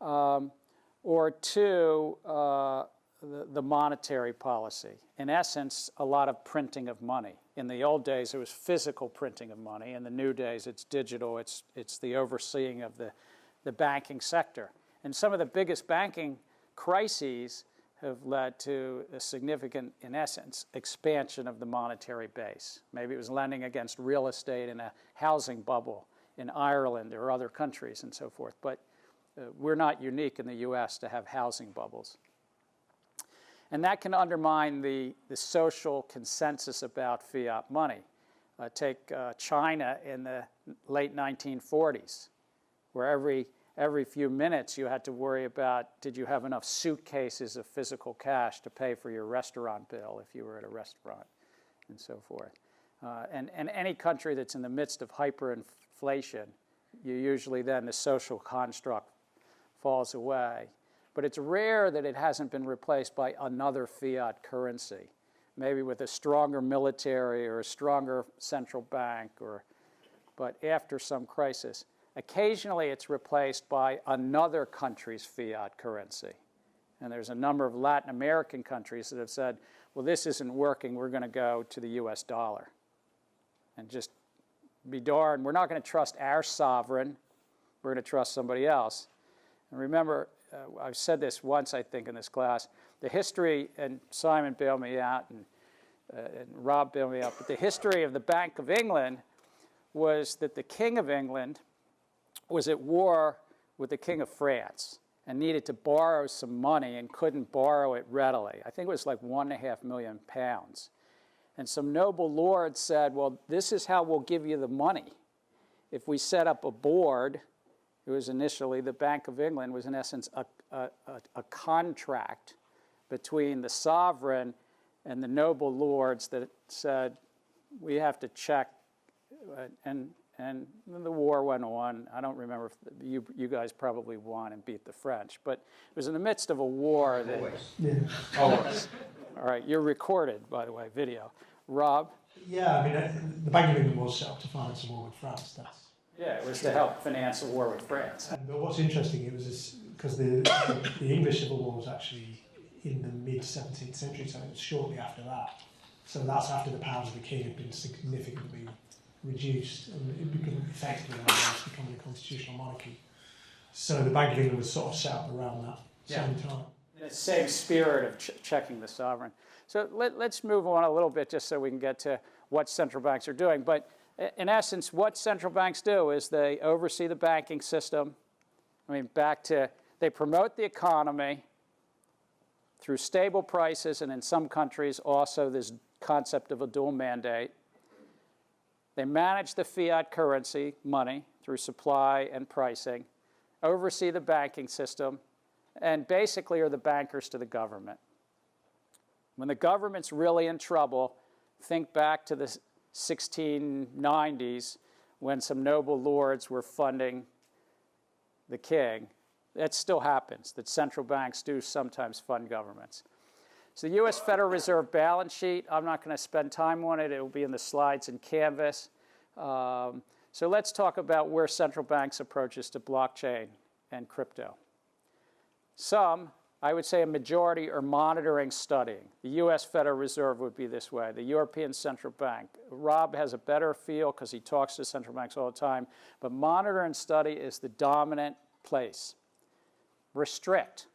Or two, the monetary policy. In essence, a lot of printing of money. In the old days, it was physical printing of money. In the new days, it's digital. It's the overseeing of the banking sector. And some of the biggest banking crises have led to a significant, in essence, expansion of the monetary base. Maybe it was lending against real estate in a housing bubble in Ireland or other countries and so forth. But we're not unique in the US to have housing bubbles. And that can undermine the social consensus about fiat money. Take China in the late 1940s, where every few minutes you had to worry about, did you have enough suitcases of physical cash to pay for your restaurant bill if you were at a restaurant, and so forth. And any country that's in the midst of hyperinflation, you usually then the social construct falls away. But it's rare that it hasn't been replaced by another fiat currency, maybe with a stronger military or a stronger central bank, but after some crisis. Occasionally, it's replaced by another country's fiat currency. And there's a number of Latin American countries that have said, well, this isn't working, we're going to go to the US dollar. And just be darned, we're not going to trust our sovereign, we're going to trust somebody else. And remember, I've said this once, I think, in this class, the history, and Simon bailed me out, and Rob bailed me out, but the history of the Bank of England was that the King of England was at war with the King of France and needed to borrow some money and couldn't borrow it readily. I think it was like £1.5 million. And some noble lord said, well, this is how we'll give you the money. If we set up a board, it was initially the Bank of England was in essence a contract between the sovereign and the noble lords that said, we have to check, and the war went on. I don't remember if you guys probably won and beat the French, but it was in the midst of a war. Always. Yeah. Always. All right, you're recorded, by the way, video. Rob? Yeah, I mean, the Bank of England was set up to finance a war with France. Yeah, it was to help finance a war with France. But what's interesting, it was because the English Civil War was actually in the mid-17th century, so it was shortly after that. So that's after the powers of the king had been significantly reduced, and it became effectively becoming a constitutional monarchy. So the Bank of England was sort of set up around that same time. In the same spirit of checking the sovereign. So let's move on a little bit just so we can get to what central banks are doing. But in essence, what central banks do is they oversee the banking system. I mean, they promote the economy through stable prices, and in some countries also this concept of a dual mandate. They manage the fiat currency, money, through supply and pricing, oversee the banking system, and basically are the bankers to the government. When the government's really in trouble, think back to the 1690s when some noble lords were funding the king. That still happens, that central banks do sometimes fund governments. So the U.S. Federal Reserve balance sheet, I'm not going to spend time on it. It will be in the slides in Canvas. So let's talk about where central banks' approaches to blockchain and crypto. Some I would say a majority are monitoring, studying. The U.S. Federal Reserve would be this way. The European Central Bank. Rob has a better feel because he talks to central banks all the time. But monitor and study is the dominant place. Restrict.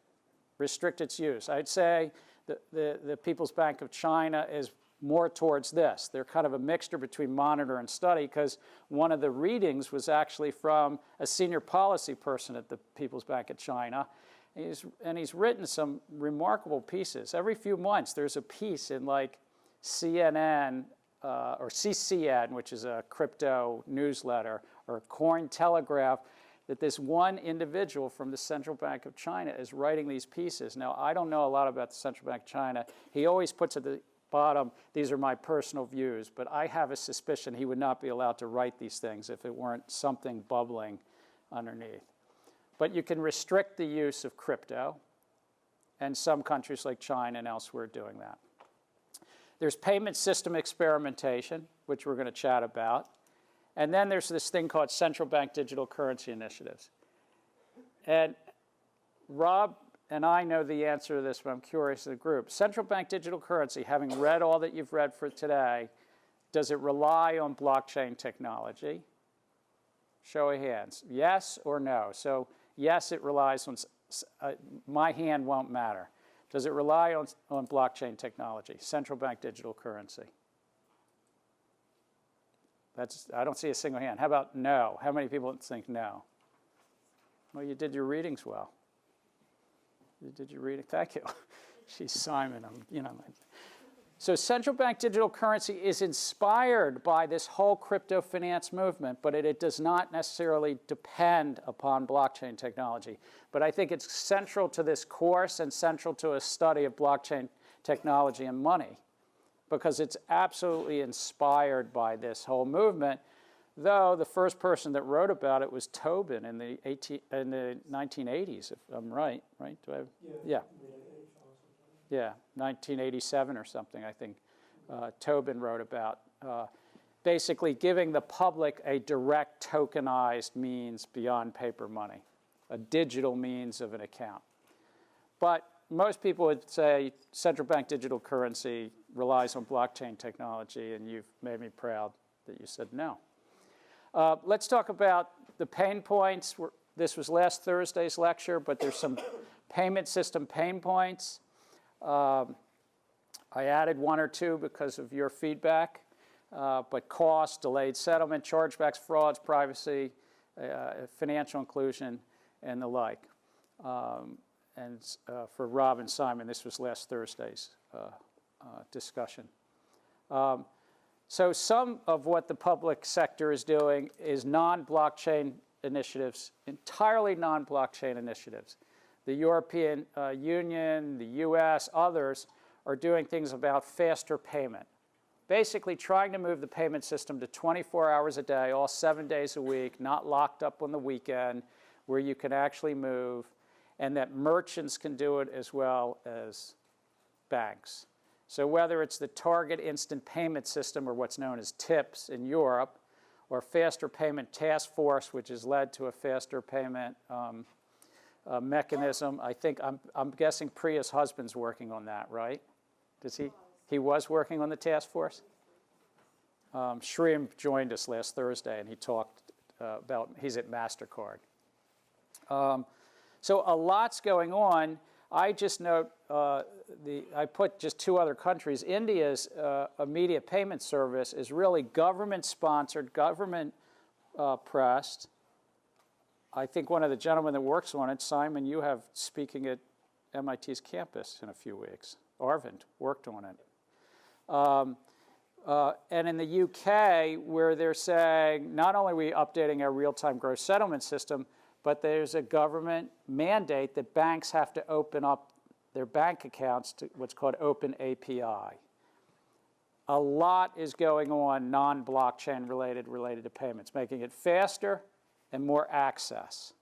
Restrict its use. I'd say the People's Bank of China is more towards this. They're kind of a mixture between monitor and study because one of the readings was actually from a senior policy person at the People's Bank of China. He's written some remarkable pieces. Every few months there's a piece in like CNN or CCN, which is a crypto newsletter, or Cointelegraph, that this one individual from the Central Bank of China is writing these pieces. Now, I don't know a lot about the Central Bank of China. He always puts at the bottom, these are my personal views, but I have a suspicion he would not be allowed to write these things if it weren't something bubbling underneath. But you can restrict the use of crypto, and some countries like China and elsewhere are doing that. There's payment system experimentation, which we're going to chat about. And then there's this thing called central bank digital currency initiatives. And Rob and I know the answer to this, but I'm curious of the group. Central bank digital currency, having read all that you've read for today, does it rely on blockchain technology? Show of hands. Yes or no? So yes, it relies on, my hand won't matter. Does it rely on blockchain technology, central bank digital currency? I don't see a single hand. How about no? How many people think no? Well, you did your readings well. You did your reading. Thank you. She's Simon. So central bank digital currency is inspired by this whole crypto finance movement, but it does not necessarily depend upon blockchain technology. But I think it's central to this course and central to a study of blockchain technology and money, because it's absolutely inspired by this whole movement, though the first person that wrote about it was Tobin in the 1980s, if I'm right? Do I have, yeah. Yeah, 1987 or something, I think. Tobin wrote about basically giving the public a direct tokenized means beyond paper money, a digital means of an account. But most people would say central bank digital currency relies on blockchain technology, and you've made me proud that you said no. Let's talk about the pain points. This was last Thursday's lecture, but there's some payment system pain points. I added one or two because of your feedback, but cost, delayed settlement, chargebacks, frauds, privacy, financial inclusion, and the like. And for Rob and Simon, this was last Thursday's discussion. So some of what the public sector is doing is non-blockchain initiatives, entirely non-blockchain initiatives. The European Union, the US, others are doing things about faster payment. Basically trying to move the payment system to 24 hours a day, all 7 days a week, not locked up on the weekend, where you can actually move, and that merchants can do it as well as banks. So whether it's the Target Instant Payment System, or what's known as TIPS in Europe, or Faster Payment Task Force, which has led to a faster payment mechanism. I think, I'm guessing Priya's husband's working on that, right? Does he? He was working on the task force? Shreem joined us last Thursday, and he talked about, he's at MasterCard. So a lot's going on. I just note, I put just two other countries. India's immediate payment service is really government-sponsored, government-pressed. I think one of the gentlemen that works on it, Simon, you have speaking at MIT's campus in a few weeks. Arvind worked on it. And in the UK, where they're saying, not only are we updating our real-time gross settlement system, but there's a government mandate that banks have to open up their bank accounts to what's called Open API. A lot is going on non-blockchain related to payments, making it faster and more access.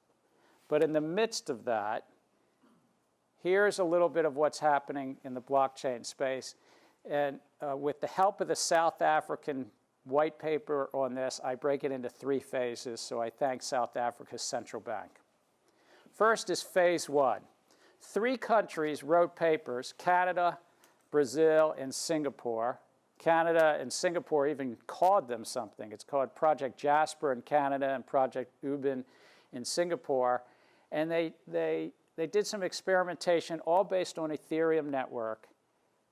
But in the midst of that, here's a little bit of what's happening in the blockchain space. And with the help of the South African white paper on this, I break it into 3 phases, so I thank South Africa's central bank. First is phase 1. 3 countries wrote papers, Canada, Brazil, and Singapore. Canada and Singapore even called them something. It's called Project Jasper in Canada and Project Ubin in Singapore. And they did some experimentation all based on Ethereum network.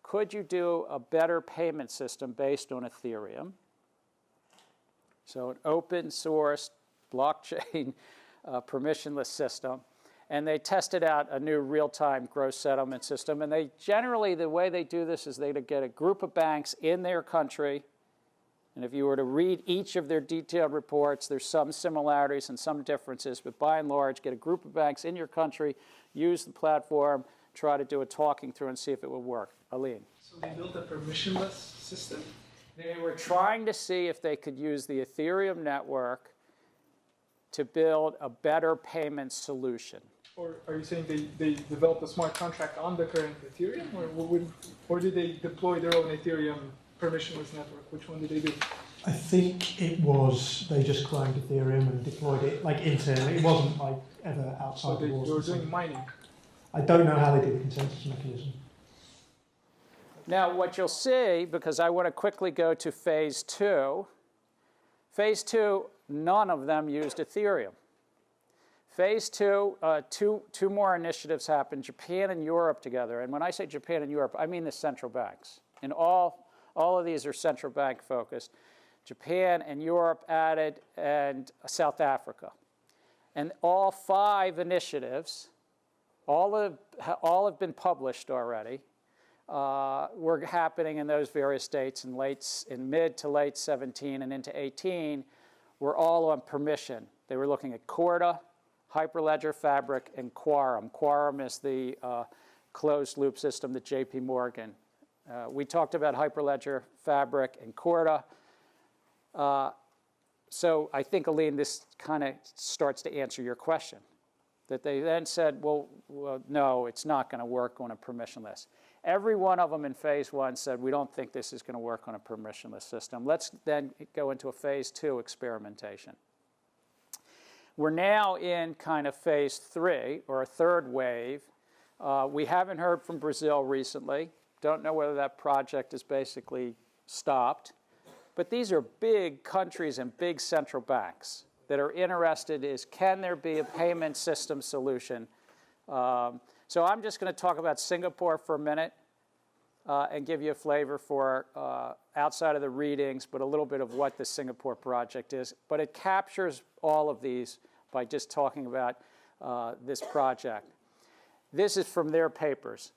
Could you do a better payment system based on Ethereum? So an open source blockchain permissionless system. And they tested out a new real-time gross settlement system. And they generally, the way they do this is they get a group of banks in their country. And if you were to read each of their detailed reports, there's some similarities and some differences. But by and large, get a group of banks in your country, use the platform, try to do a talking through and see if it will work. Aline. So they built a permissionless system? They were trying to see if they could use the Ethereum network to build a better payment solution. Or are you saying they developed a smart contract on the current Ethereum? Or did they deploy their own Ethereum permissionless network? Which one did they do? I think it was, they just cloned Ethereum and deployed it like internally. It wasn't like ever outside the walls. They were doing mining? I don't know how they did the consensus mechanism. Now, what you'll see, because I want to quickly go to phase 2. Phase 2, none of them used Ethereum. Phase 2, two more initiatives happened, Japan and Europe together. And when I say Japan and Europe, I mean the central banks. And all of these are central bank focused. Japan and Europe added, and South Africa. And all 5 initiatives, all have been published already, were happening in those various states in mid to late 17 and into 18, were all on permission. They were looking at Corda, Hyperledger Fabric, and Quorum. Quorum is the closed loop system that JP Morgan. We talked about Hyperledger Fabric and Corda. So I think, Aline, this kind of starts to answer your question. That they then said, well, no, it's not going to work on a permissionless. Every one of them in phase 1 said, we don't think this is going to work on a permissionless system. Let's then go into a phase 2 experimentation. We're now in kind of phase 3, or a third wave. We haven't heard from Brazil recently. Don't know whether that project is basically stopped. But these are big countries and big central banks that are interested is, can there be a payment system solution? So I'm just going to talk about Singapore for a minute and give you a flavor for outside of the readings, but a little bit of what the Singapore project is. But it captures all of these by just talking about this project. This is from their papers.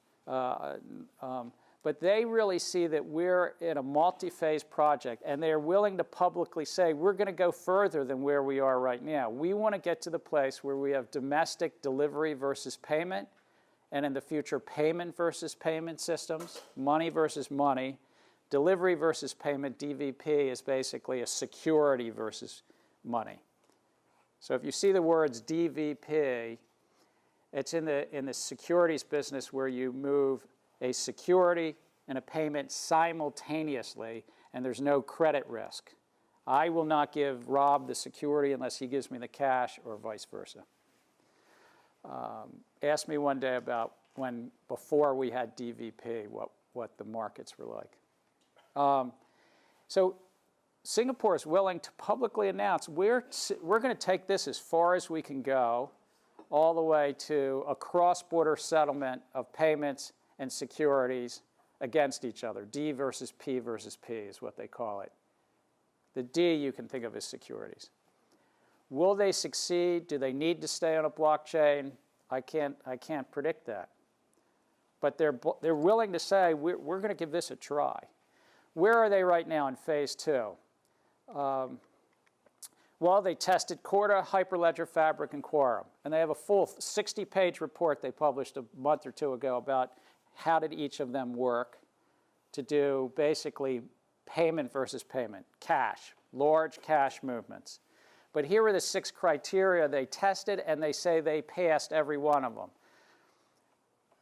But they really see that we're in a multi-phase project, and they're willing to publicly say, we're going to go further than where we are right now. We want to get to the place where we have domestic delivery versus payment, and in the future, payment versus payment systems, money versus money. Delivery versus payment, DVP, is basically a security versus money. So if you see the words DVP, it's in the securities business where you move a security and a payment simultaneously, and there's no credit risk. I will not give Rob the security unless he gives me the cash, or vice versa. Ask me one day about when, before we had DVP, what the markets were like. So Singapore is willing to publicly announce, we're going to take this as far as we can go, all the way to a cross-border settlement of payments and securities against each other. D versus P is what they call it. The D you can think of as securities. Will they succeed? Do they need to stay on a blockchain? I can't predict that. But they're willing to say, we're going to give this a try. Where are they right now in phase 2? Well, they tested Corda, Hyperledger Fabric, and Quorum. And they have a full 60-page report they published a month or 2 ago about how did each of them work to do basically payment versus payment, cash, large cash movements. But here are the 6 criteria they tested, and they say they passed every one of them.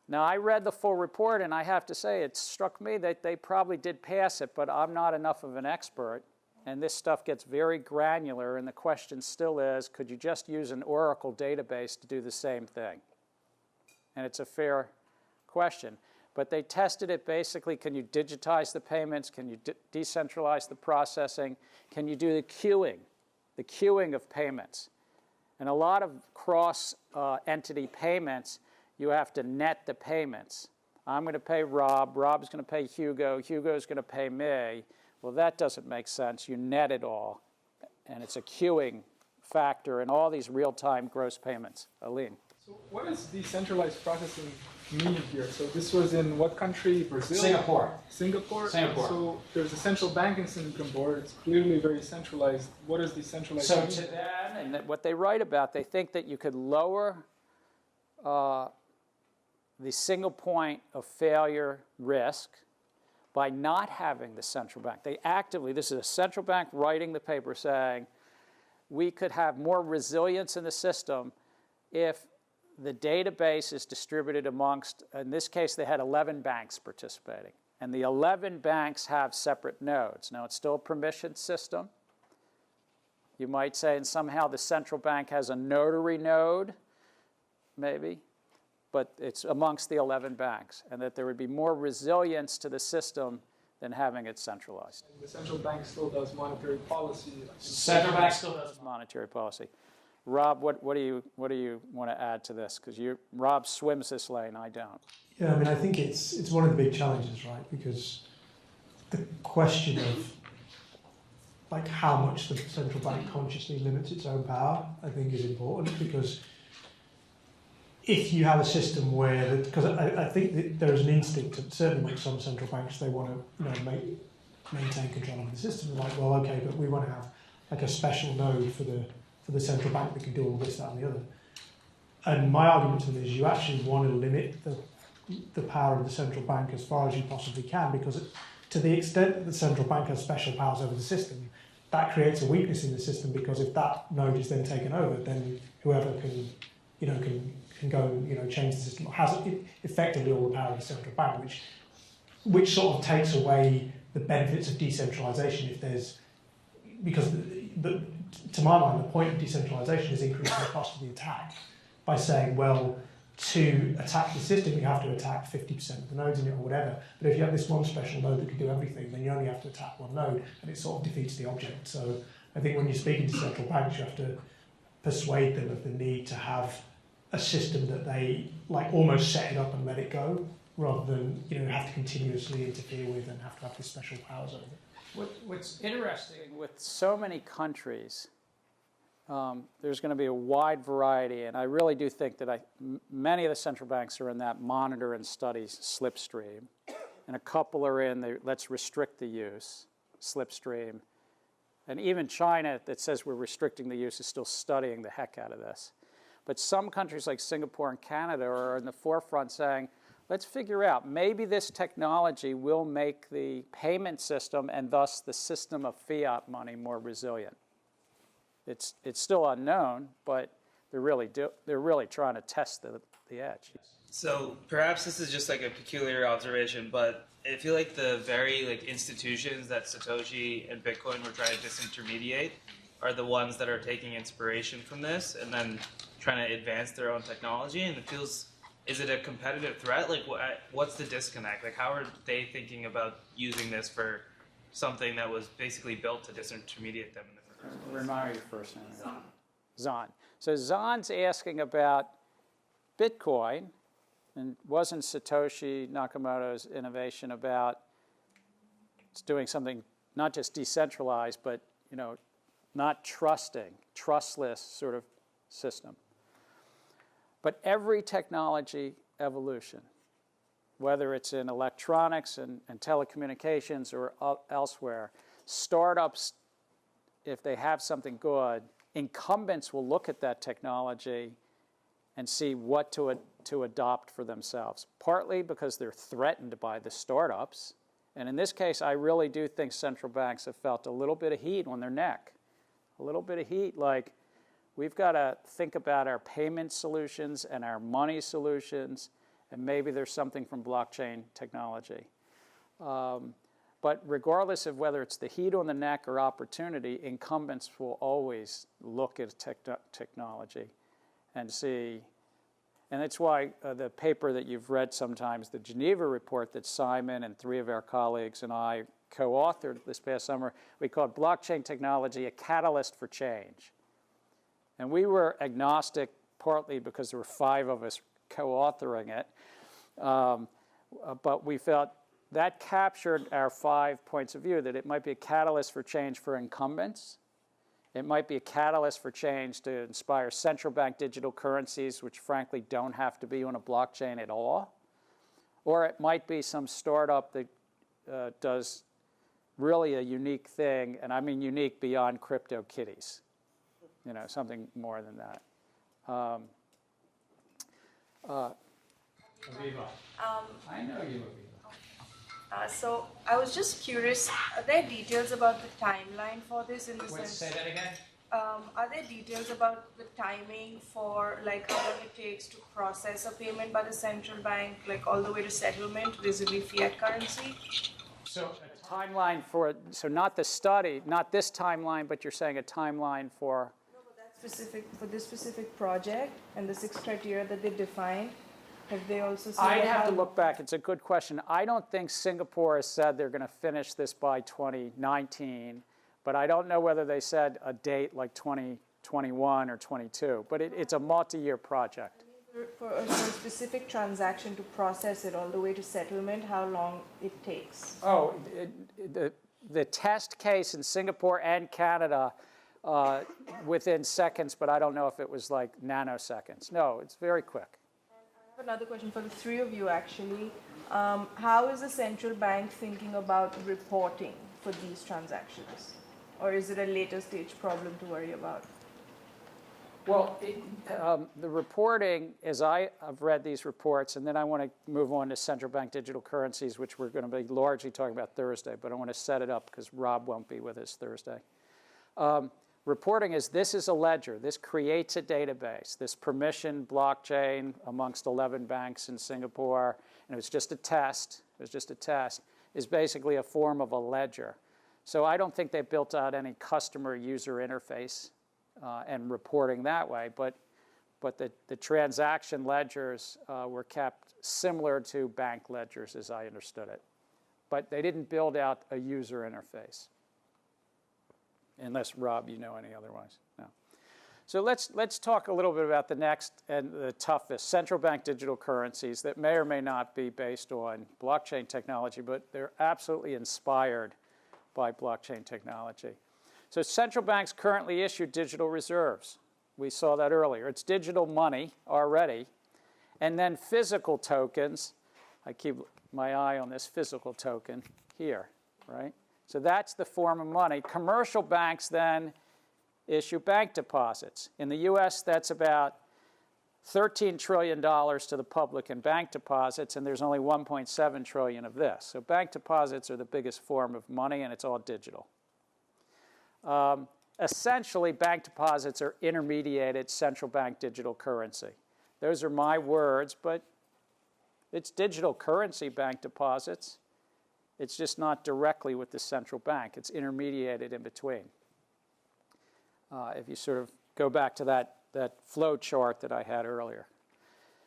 Now, I read the full report, and I have to say it struck me that they probably did pass it, but I'm not enough of an expert. And this stuff gets very granular, and the question still is, could you just use an Oracle database to do the same thing? and it's a fair question. But they tested it basically, can you digitize the payments? Can you decentralize the processing? Can you do the queuing of payments? And a lot of cross-entity payments, you have to net the payments. I'm going to pay Rob, Rob's going to pay Hugo, Hugo's going to pay me. Well, that doesn't make sense. You net it all, and it's a queuing factor in all these real-time gross payments. Aline. So what does decentralized processing mean here? So this was in what country? Brazil? Singapore. Singapore? Singapore. So there's a central bank in Singapore. It's clearly very centralized. What is decentralized? So to them, and what they write about, they think that you could lower the single point of failure risk by not having the central bank. They actively, this is a central bank writing the paper saying, we could have more resilience in the system if the database is distributed amongst, in this case, they had 11 banks participating. And the 11 banks have separate nodes. Now, it's still a permissioned system. You might say, and somehow the central bank has a notary node, maybe, but it's amongst the 11 banks, and that there would be more resilience to the system than having it centralized. And the central bank still does monetary policy. Central bank still does monetary policy. Rob, what do you want to add to this? Because Rob swims this lane, I don't. Yeah, I mean, I think it's one of the big challenges, right? Because the question of like how much the central bank consciously limits its own power, I think, is important. Because if you have a system where, because I think that there is an instinct, certainly with some central banks, they want to maintain control of the system. They're like, well, okay, but we want to have like a special node for the central bank that can do all this, that, and the other. And my argument to them is you actually want to limit the power of the central bank as far as you possibly can, because to the extent that the central bank has special powers over the system, that creates a weakness in the system, because if that node is then taken over, then whoever can go and change the system has effectively all the power of the central bank, which sort of takes away the benefits of decentralization if there's, because to my mind, the point of decentralization is increasing the cost of the attack by saying, well, to attack the system, you have to attack 50% of the nodes in it or whatever. But if you have this one special node that can do everything, then you only have to attack one node, and it sort of defeats the object. So I think when you're speaking to central banks, you have to persuade them of the need to have a system that they like almost set it up and let it go, rather than have to continuously interfere with and have to have these special powers over it. What's interesting with so many countries, there's going to be a wide variety, and I really do think that many of the central banks are in that monitor and study slipstream, and a couple are in the let's restrict the use slipstream, and even China that says we're restricting the use is still studying the heck out of this. But some countries like Singapore and Canada are in the forefront saying, let's figure out, maybe this technology will make the payment system and thus the system of fiat money more resilient. It's still unknown, but they're really trying to test the edge. So perhaps this is just like a peculiar observation, but I feel like the very institutions that Satoshi and Bitcoin were trying to disintermediate are the ones that are taking inspiration from this and then trying to advance their own technology. And it feels, is it a competitive threat? Like, what's the disconnect? Like, how are they thinking about using this for something that was basically built to disintermediate them in the first place? Remind me your first name. Zahn. So Zahn's asking about Bitcoin, and wasn't Satoshi Nakamoto's innovation about doing something not just decentralized, but not trustless sort of system. But every technology evolution, whether it's in electronics and telecommunications or elsewhere, startups, if they have something good, incumbents will look at that technology and see what to adopt for themselves, partly because they're threatened by the startups. And in this case, I really do think central banks have felt a little bit of heat on their neck. A little bit of heat, like we've got to think about our payment solutions and our money solutions, and maybe there's something from blockchain technology. But regardless of whether it's the heat on the neck or opportunity, incumbents will always look at technology and see. And that's why the paper that you've read sometimes, the Geneva report that Simon and 3 of our colleagues and I co-authored this past summer, we called Blockchain Technology a Catalyst for Change. And we were agnostic partly because there were 5 of us co-authoring it. But we felt that captured our 5 points of view, that it might be a catalyst for change for incumbents. It might be a catalyst for change to inspire central bank digital currencies, which frankly don't have to be on a blockchain at all. Or it might be some startup that does really a unique thing, and I mean unique beyond crypto kitties. You know, something more than that. Aviva. I know you, Aviva. So I was just curious, are there details about the timeline for this in the sense? Say that again? Are there details about the timing for like how long it takes to process a payment by the central bank, like all the way to settlement vis-a-vis fiat currency? So a timeline for, so not the study, not this timeline, but you're saying a timeline for? No, but that's specific for this specific project and the 6 criteria that they defined. Have they also said I'd have to look back. It's a good question. I don't think Singapore has said they're going to finish this by 2019, but I don't know whether they said a date like 2021 or 22. But it's a multi-year project. For a specific transaction to process it all the way to settlement, how long it takes? Oh, the test case in Singapore and Canada within seconds, but I don't know if it was like nanoseconds. No, it's very quick. Another question for the 3 of you, actually. How is the central bank thinking about reporting for these transactions? Or is it a later stage problem to worry about? Well, the reporting, as I have read these reports, and then I want to move on to central bank digital currencies, which we're going to be largely talking about Thursday, but I want to set it up because Rob won't be with us Thursday. Reporting is, this is a ledger. This creates a database. This permission blockchain amongst 11 banks in Singapore, and it was just a test, is basically a form of a ledger. So I don't think they built out any customer user interface and reporting that way, but the transaction ledgers were kept similar to bank ledgers as I understood it. But they didn't build out a user interface. Unless, Rob, you know any otherwise. No. So let's talk a little bit about the next and the toughest, central bank digital currencies that may or may not be based on blockchain technology, but they're absolutely inspired by blockchain technology. So central banks currently issue digital reserves. We saw that earlier. It's digital money already. And then physical tokens. I keep my eye on this physical token here, right? So that's the form of money. Commercial banks then issue bank deposits. In the US, that's about $13 trillion to the public in bank deposits, and there's only $1.7 trillion of this. So bank deposits are the biggest form of money, and it's all digital. Essentially, bank deposits are intermediated central bank digital currency. Those are my words, but it's digital currency bank deposits. It's just not directly with the central bank. It's intermediated in between. If you sort of go back to that flow chart that I had earlier.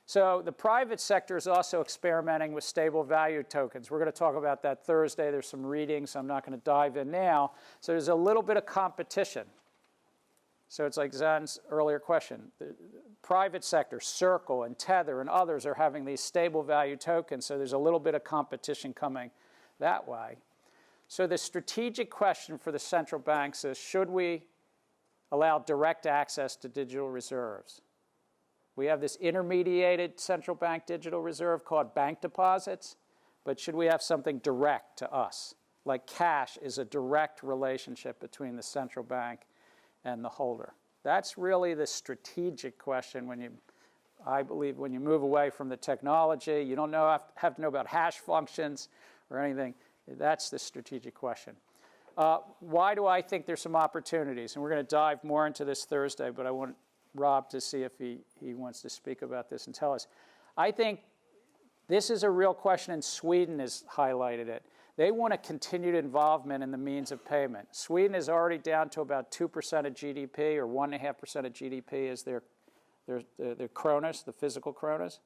So the private sector is also experimenting with stable value tokens. We're going to talk about that Thursday. There's some readings. I'm not going to dive in now. So there's a little bit of competition. So it's like Zan's earlier question. The private sector, Circle and Tether and others are having these stable value tokens. So there's a little bit of competition coming that way. So the strategic question for the central banks is, should we allow direct access to digital reserves? We have this intermediated central bank digital reserve called bank deposits, but should we have something direct to us? Like cash is a direct relationship between the central bank and the holder. That's really the strategic question when you, I believe, when you move away from the technology. You don't have to know about hash functions or anything. That's the strategic question. Why do I think there's some opportunities? And we're going to dive more into this Thursday, but I want Rob to see if he wants to speak about this and tell us. I think this is a real question, and Sweden has highlighted it. They want a continued involvement in the means of payment. Sweden is already down to about 2% of GDP or 1.5% of GDP as their They're kronas, the physical kronas.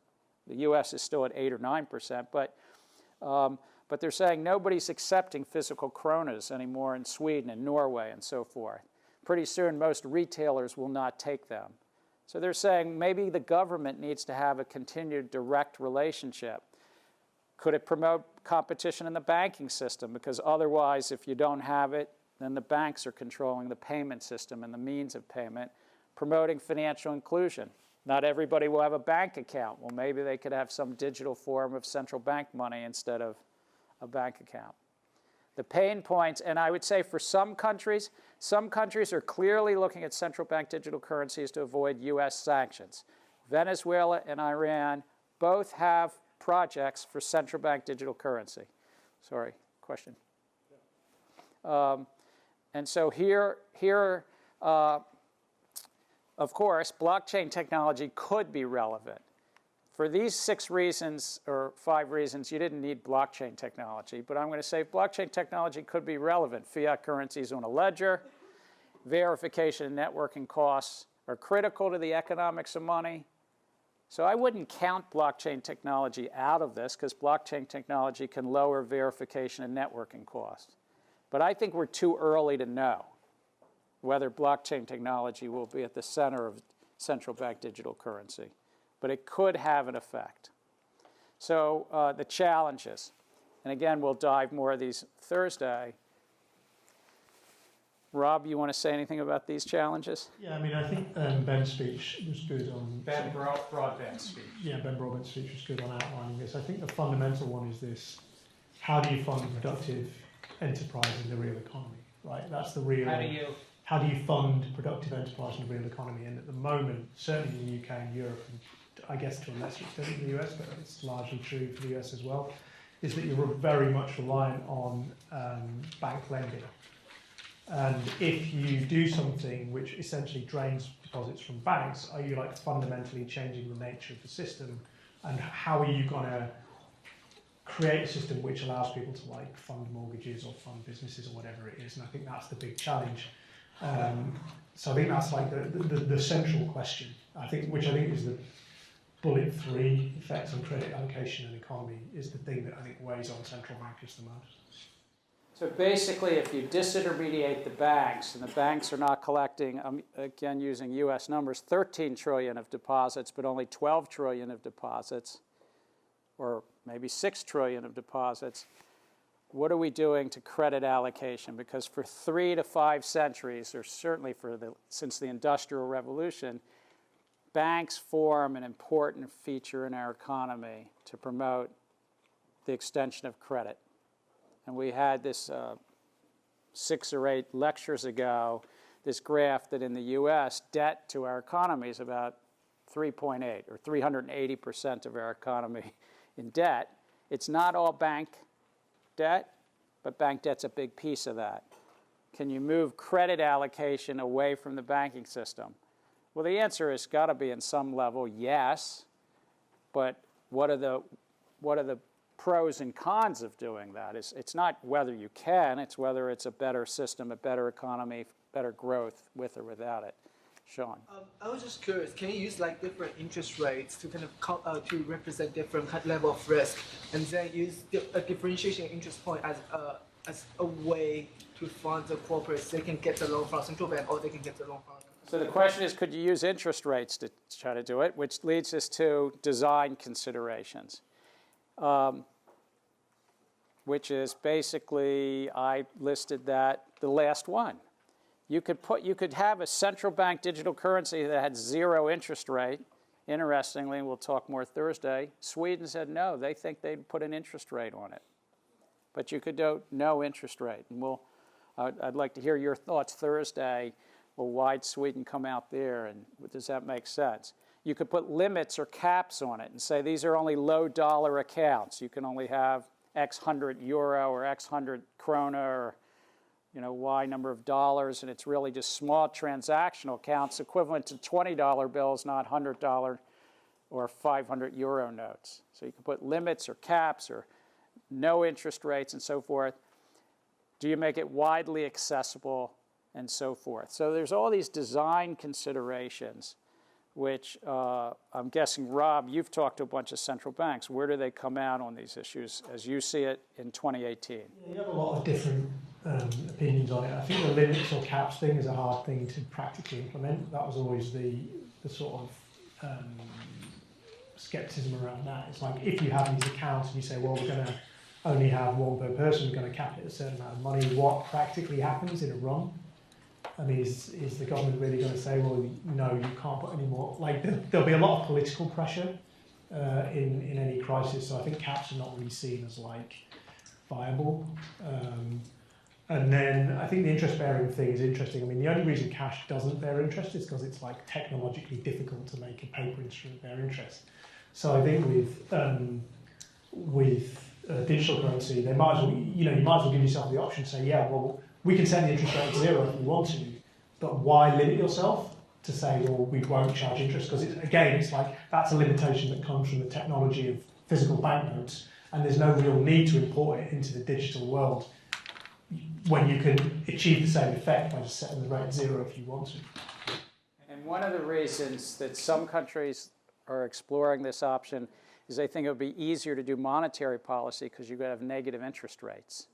The U.S. is still at 8 or 9%, but they're saying nobody's accepting physical kronas anymore in Sweden and Norway and so forth. Pretty soon, most retailers will not take them. So they're saying maybe the government needs to have a continued direct relationship. Could it promote competition in the banking system? Because otherwise, if you don't have it, then the banks are controlling the payment system and the means of payment, promoting financial inclusion. Not everybody will have a bank account. Well, maybe they could have some digital form of central bank money instead of a bank account. The pain points, and I would say for some countries are clearly looking at central bank digital currencies to avoid U.S. sanctions. Venezuela and Iran both have projects for central bank digital currency. Sorry, question? And so here, of course, blockchain technology could be relevant. For these 6 reasons, or 5 reasons, you didn't need blockchain technology. But I'm going to say blockchain technology could be relevant. Fiat currencies on a ledger, verification and networking costs are critical to the economics of money. So I wouldn't count blockchain technology out of this, because blockchain technology can lower verification and networking costs. But I think we're too early to know whether blockchain technology will be at the center of central bank digital currency. But it could have an effect. So the challenges, and again, we'll dive more of these Thursday. Rob, you want to say anything about these challenges? Yeah, I mean, I think Ben's speech was good on... Ben Broadbent's speech. Yeah, Ben Broadbent's speech was good on outlining this. I think the fundamental one is this: how do you fund productive enterprise in the real economy, right? That's the real... How do you fund productive enterprise in the real economy? And at the moment, certainly in the UK and Europe, and I guess to a lesser extent in the US, but it's largely true for the US as well, is that you're very much reliant on bank lending. And if you do something which essentially drains deposits from banks, are you like fundamentally changing the nature of the system? And how are you going to create a system which allows people to like fund mortgages or fund businesses or whatever it is? And I think that's the big challenge. So I think that's like the central question, which I think is the bullet 3, effects on credit allocation and economy, is the thing that I think weighs on central bankers the most. So basically, if you disintermediate the banks, and the banks are not collecting, again using US numbers, 13 trillion of deposits, but only 12 trillion of deposits, or maybe 6 trillion of deposits, what are we doing to credit allocation? Because for 3 to 5 centuries, or certainly since the Industrial Revolution, banks form an important feature in our economy to promote the extension of credit. And we had this 6 or 8 lectures ago, this graph that in the US, debt to our economy is about 3.8, or 380% of our economy in debt. It's not all bank debt, but bank debt's a big piece of that. Can you move credit allocation away from the banking system? Well, the answer has got to be in some level, yes. But what are the pros and cons of doing that? It's not whether you can, it's whether it's a better system, a better economy, better growth with or without it. Sean. I was just curious, can you use like different interest rates to kind of to represent different level of risk, and then use a differentiation interest point as a way to fund the corporates? They can get the loan from central bank, or they can get the loan from... So the question is, could you use interest rates to try to do it, which leads us to design considerations, which is basically, I listed that, the last one. You could have a central bank digital currency that had 0 interest rate. Interestingly, and we'll talk more Thursday, Sweden said no, they think they'd put an interest rate on it. But you could do no interest rate. And I'd like to hear your thoughts Thursday. Well, why'd Sweden come out there, and does that make sense? You could put limits or caps on it and say these are only low dollar accounts. You can only have X hundred euro or X hundred krona or Y number of dollars, and it's really just small transactional accounts equivalent to $20 bills, not $100 or 500 euro notes. So you can put limits or caps or no interest rates and so forth. Do you make it widely accessible and so forth? So there's all these design considerations. which I'm guessing, Rob, you've talked to a bunch of central banks. Where do they come out on these issues as you see it in 2018? Yeah, you have a lot of different opinions on it. I think the limits or caps thing is a hard thing to practically implement. That was always the sort of skepticism around that. It's like if you have these accounts and you say, well, we're going to only have one per person, we're going to cap it at a certain amount of money, what practically happens in a run? I mean, is the government really going to say, well, no, you can't put any more? Like, there'll be a lot of political pressure in any crisis, so I think caps are not really seen as, like, viable. And then I think the interest-bearing thing is interesting. I mean, the only reason cash doesn't bear interest is because it's, like, technologically difficult to make a paper instrument bear interest. So I think with digital currency, they might as well, you might as well give yourself the option to say, yeah, well, we can set the interest rate to 0 if you want to, but why limit yourself to say, well, we won't charge interest? Because, again, it's like that's a limitation that comes from the technology of physical banknotes, and there's no real need to import it into the digital world when you can achieve the same effect by just setting the rate at 0 if you want to. And one of the reasons that some countries are exploring this option is they think it would be easier to do monetary policy because you could have negative interest rates.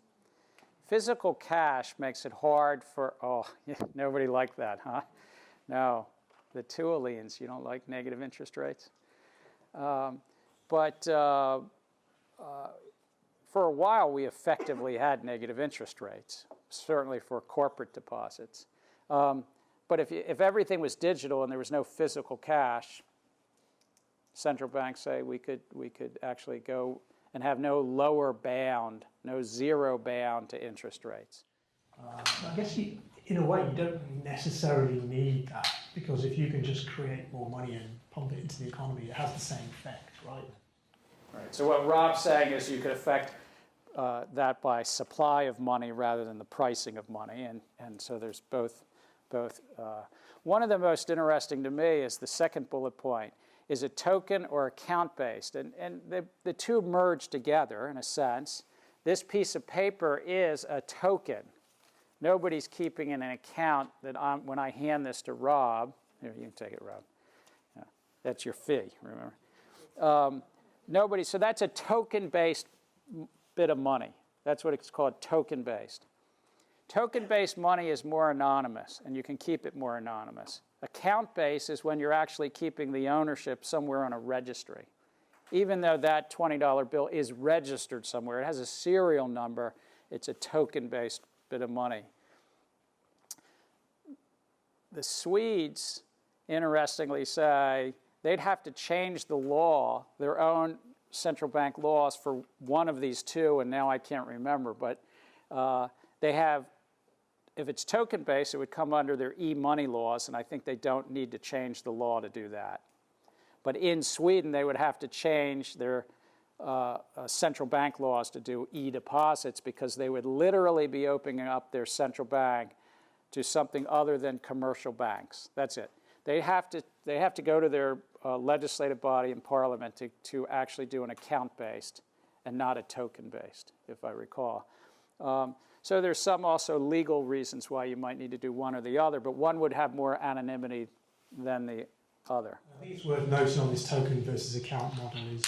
Physical cash makes it hard for, nobody liked that, huh? No, the Tuolians, you don't like negative interest rates? But for a while, we effectively had negative interest rates, certainly for corporate deposits. But if everything was digital and there was no physical cash, central banks say we could actually go and have no lower bound, no zero bound to interest rates. I guess in a way you don't necessarily need that, because if you can just create more money and pump it into the economy, it has the same effect, right? Right. So what Rob's saying is you could affect that by supply of money rather than the pricing of money, and so there's both. One of the most interesting to me is the second bullet point. Is it token or account-based? And the two merge together in a sense. This piece of paper is a token. Nobody's keeping in an account that when I hand this to Rob, here, you can take it, Rob. Yeah, that's your fee, remember? So that's a token-based bit of money. That's what it's called, token-based. Token-based money is more anonymous, and you can keep it more anonymous. Account-based is when you're actually keeping the ownership somewhere on a registry. Even though that $20 bill is registered somewhere, it has a serial number, it's a token-based bit of money. The Swedes, interestingly, say they'd have to change the law, their own central bank laws for one of these two, and now I can't remember, but they have. If it's token-based, it would come under their e-money laws, and I think they don't need to change the law to do that. But in Sweden, they would have to change their central bank laws to do e-deposits, because they would literally be opening up their central bank to something other than commercial banks. That's it. They have to go to their legislative body in parliament to actually do an account-based and not a token-based, if I recall. So there's some also legal reasons why you might need to do one or the other, but one would have more anonymity than the other. I think it's worth noting on this token versus account model is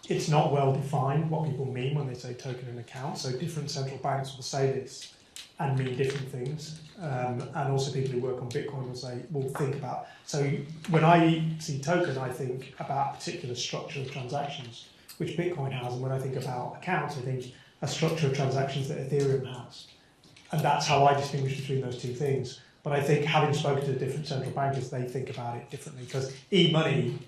it's not well defined what people mean when they say token and account. So different central banks will say this and mean different things. And also people who work on Bitcoin will think about. So when I see token, I think about a particular structure of transactions, which Bitcoin has. And when I think about accounts, I think a structure of transactions that Ethereum has. And that's how I distinguish between those two things. But I think having spoken to different central bankers, they think about it differently, because e-money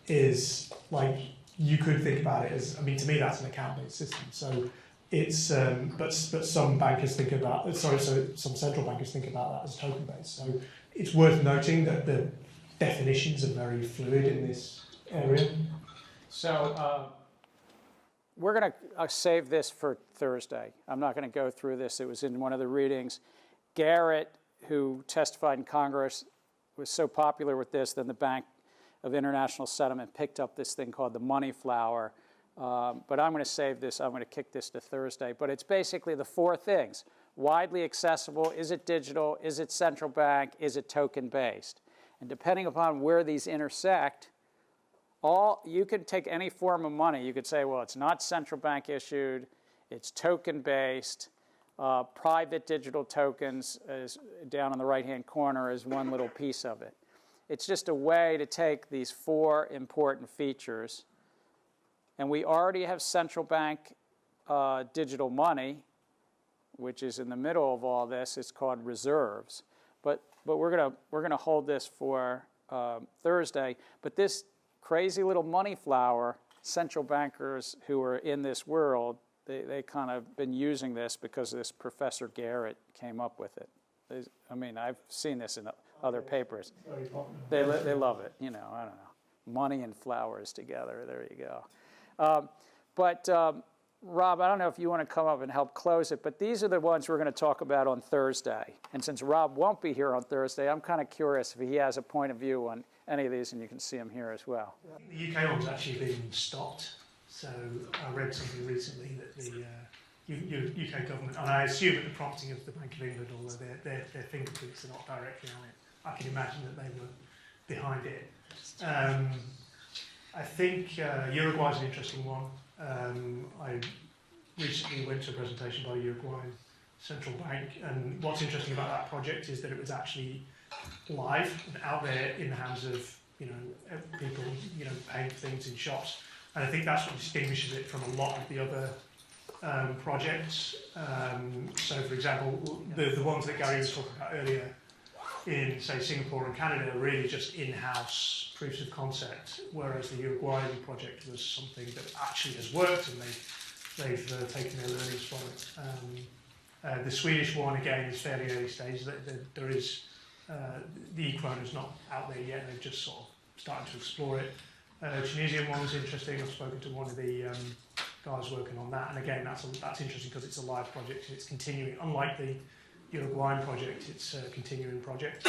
is like, you could think about it as, I mean, to me that's an account-based system. So it's, but some bankers think about, so some central bankers think about that as token-based. So it's worth noting that the definitions are very fluid in this area. So we're going to save this for Thursday. I'm not going to go through this. It was in one of the readings. Garrett, who testified in Congress, was so popular with this, then the Bank of International Settlement picked up this thing called the money flower. But I'm going to save this. I'm going to kick this to Thursday. But it's basically the four things. Widely accessible. Is it digital? Is it central bank? Is it token-based? And depending upon where these intersect, you could take any form of money. You could say, well, it's not central bank issued, it's token based. Private digital tokens is down in the right-hand corner is one little piece of it. It's just a way to take these 4 important features, and we already have central bank digital money, which is in the middle of all this. It's called reserves, but we're gonna hold this for Thursday. But this crazy little money flower, central bankers who are in this world, they kind of been using this because this Professor Garrett came up with it. I mean, I've seen this in other papers. They love it, you know, I don't know. Money and flowers together, there you go. Rob, I don't know if you want to come up and help close it, but these are the ones we're going to talk about on Thursday. And since Rob won't be here on Thursday, I'm kind of curious if he has a point of view on any of these, and you can see him here as well. The UK one's actually been stopped. So I read something recently that the UK government, and I assume at the prompting of the Bank of England, although their fingerprints are not directly on it, I can imagine that they were behind it. I think Uruguay's an interesting one. I recently went to a presentation by the Uruguayan Central Bank, and what's interesting about that project is that it was actually live and out there in the hands of people paying for things in shops. And I think that's what distinguishes it from a lot of the other projects. So, for example, the ones that Gary was talking about earlier in, say, Singapore and Canada are really just in-house proofs of concept, whereas the Uruguayan project was something that actually has worked, and they've taken their learnings from it. The Swedish one, again, is fairly early stage. There is the e-krona is not out there yet. They've just sort of started to explore it. Tunisian one's interesting. I've spoken to one of the guys working on that, and again, that's interesting because it's a live project and it's continuing. Unlike the Uruguayan project, it's a continuing project,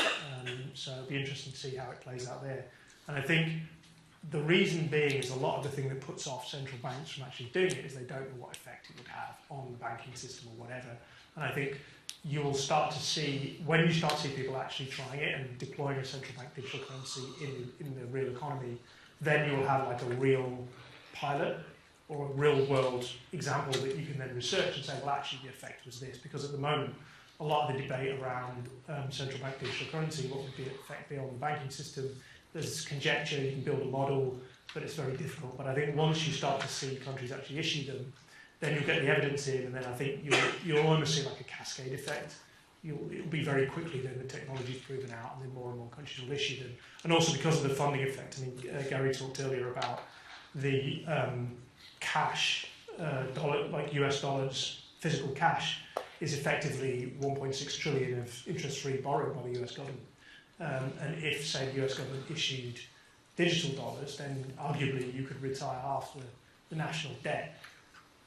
so it'll be interesting to see how it plays out there. And I think the reason being is a lot of the thing that puts off central banks from actually doing it is they don't know what effect it would have on the banking system or whatever. And I think you'll start to see, when you start to see people actually trying it and deploying a central bank digital currency in the real economy, then you'll have like a real pilot or a real world example that you can then research and say, well, actually the effect was this. Because at the moment, a lot of the debate around central bank digital currency, what would the effect be on the banking system, there's conjecture, you can build a model, but it's very difficult. But I think once you start to see countries actually issue them, then you'll get the evidence in, and then I think you'll almost see like a cascade effect. It'll be very quickly then the technology's proven out, and then more and more countries will issue them. And also because of the funding effect. I mean, Gary talked earlier about the cash, like US dollars, physical cash, is effectively 1.6 trillion of interest-free borrowing by the US government. And if, say, the US government issued digital dollars, then arguably you could retire half the national debt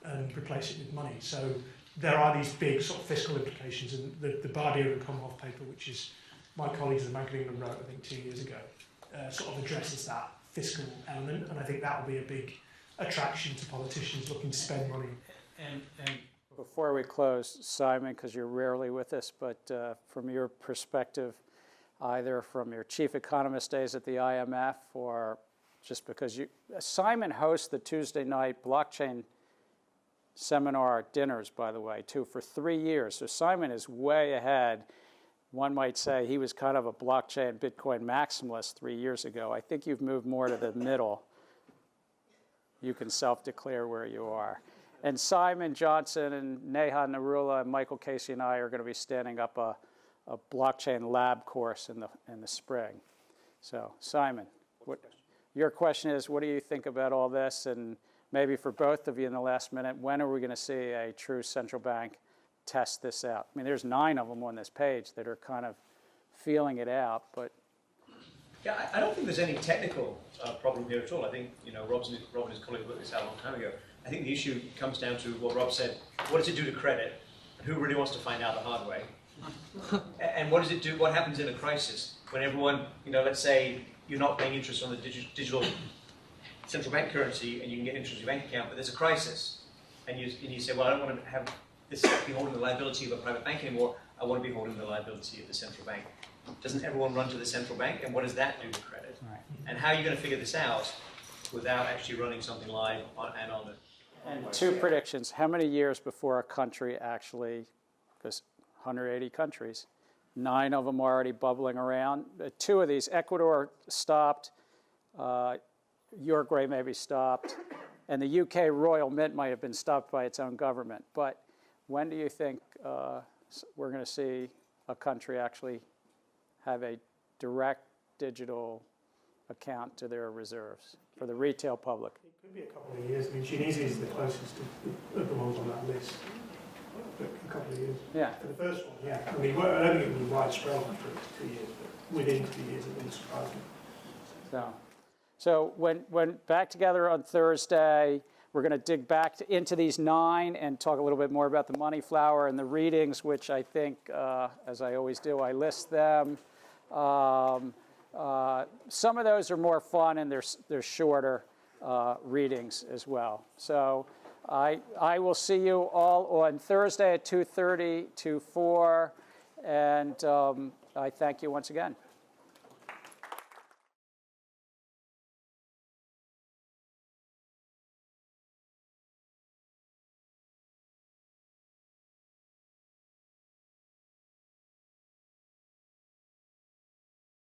and replace it with money. So there are these big sort of fiscal implications, and the Bardier and Commonwealth paper, which is my colleagues at the Bank of England wrote, I think, 2 years ago, sort of addresses that fiscal element, and I think that will be a big attraction to politicians looking to spend money. And before we close, Simon, because you're rarely with us, but from your perspective, either from your chief economist days at the IMF or just because Simon hosts the Tuesday night blockchain seminar dinners, by the way, too, for 3 years. So Simon is way ahead. One might say he was kind of a blockchain Bitcoin maximalist 3 years ago. I think you've moved more to the middle. You can self-declare where you are. And Simon Johnson and Neha Narula and Michael Casey and I are going to be standing up a blockchain lab course in the spring. So Simon, your question is, what do you think about all this? And maybe for both of you in the last minute, when are we going to see a true central bank test this out? I mean, there's 9 of them on this page that are kind of feeling it out, but... Yeah, I don't think there's any technical problem here at all. I think, Rob and his colleague worked this out a long time ago. I think the issue comes down to what Rob said. What does it do to credit? And who really wants to find out the hard way? And what does it do? What happens in a crisis when everyone, let's say you're not paying interest on the digital central bank currency and you can get interest in your bank account, but there's a crisis. And you say, well, I don't want to have this is be holding the liability of a private bank anymore. I want to be holding the liability of the central bank. Doesn't everyone run to the central bank? And what does that do to credit? Right. And how are you going to figure this out without actually running something live and on it? And two predictions. How many years before a country actually, because 180 countries, 9 of them are already bubbling around. 2 of these, Ecuador stopped, Uruguay maybe stopped, and the UK Royal Mint might have been stopped by its own government. But when do you think we're going to see a country actually have a direct digital account to their reserves for the retail public? It could be a couple of years. I mean, Tunisia is the closest of the ones on that list. A couple of years. Yeah. For the first one, yeah. I mean, I don't think it would be widespread after 2 years, but within 2 years it wouldn't surprise me. So when back together on Thursday, we're going to dig back into these 9 and talk a little bit more about the money flower and the readings, which I think, as I always do, I list them. Some of those are more fun and they're shorter readings as well. So I will see you all on Thursday at 2:30 to 4, and I thank you once again.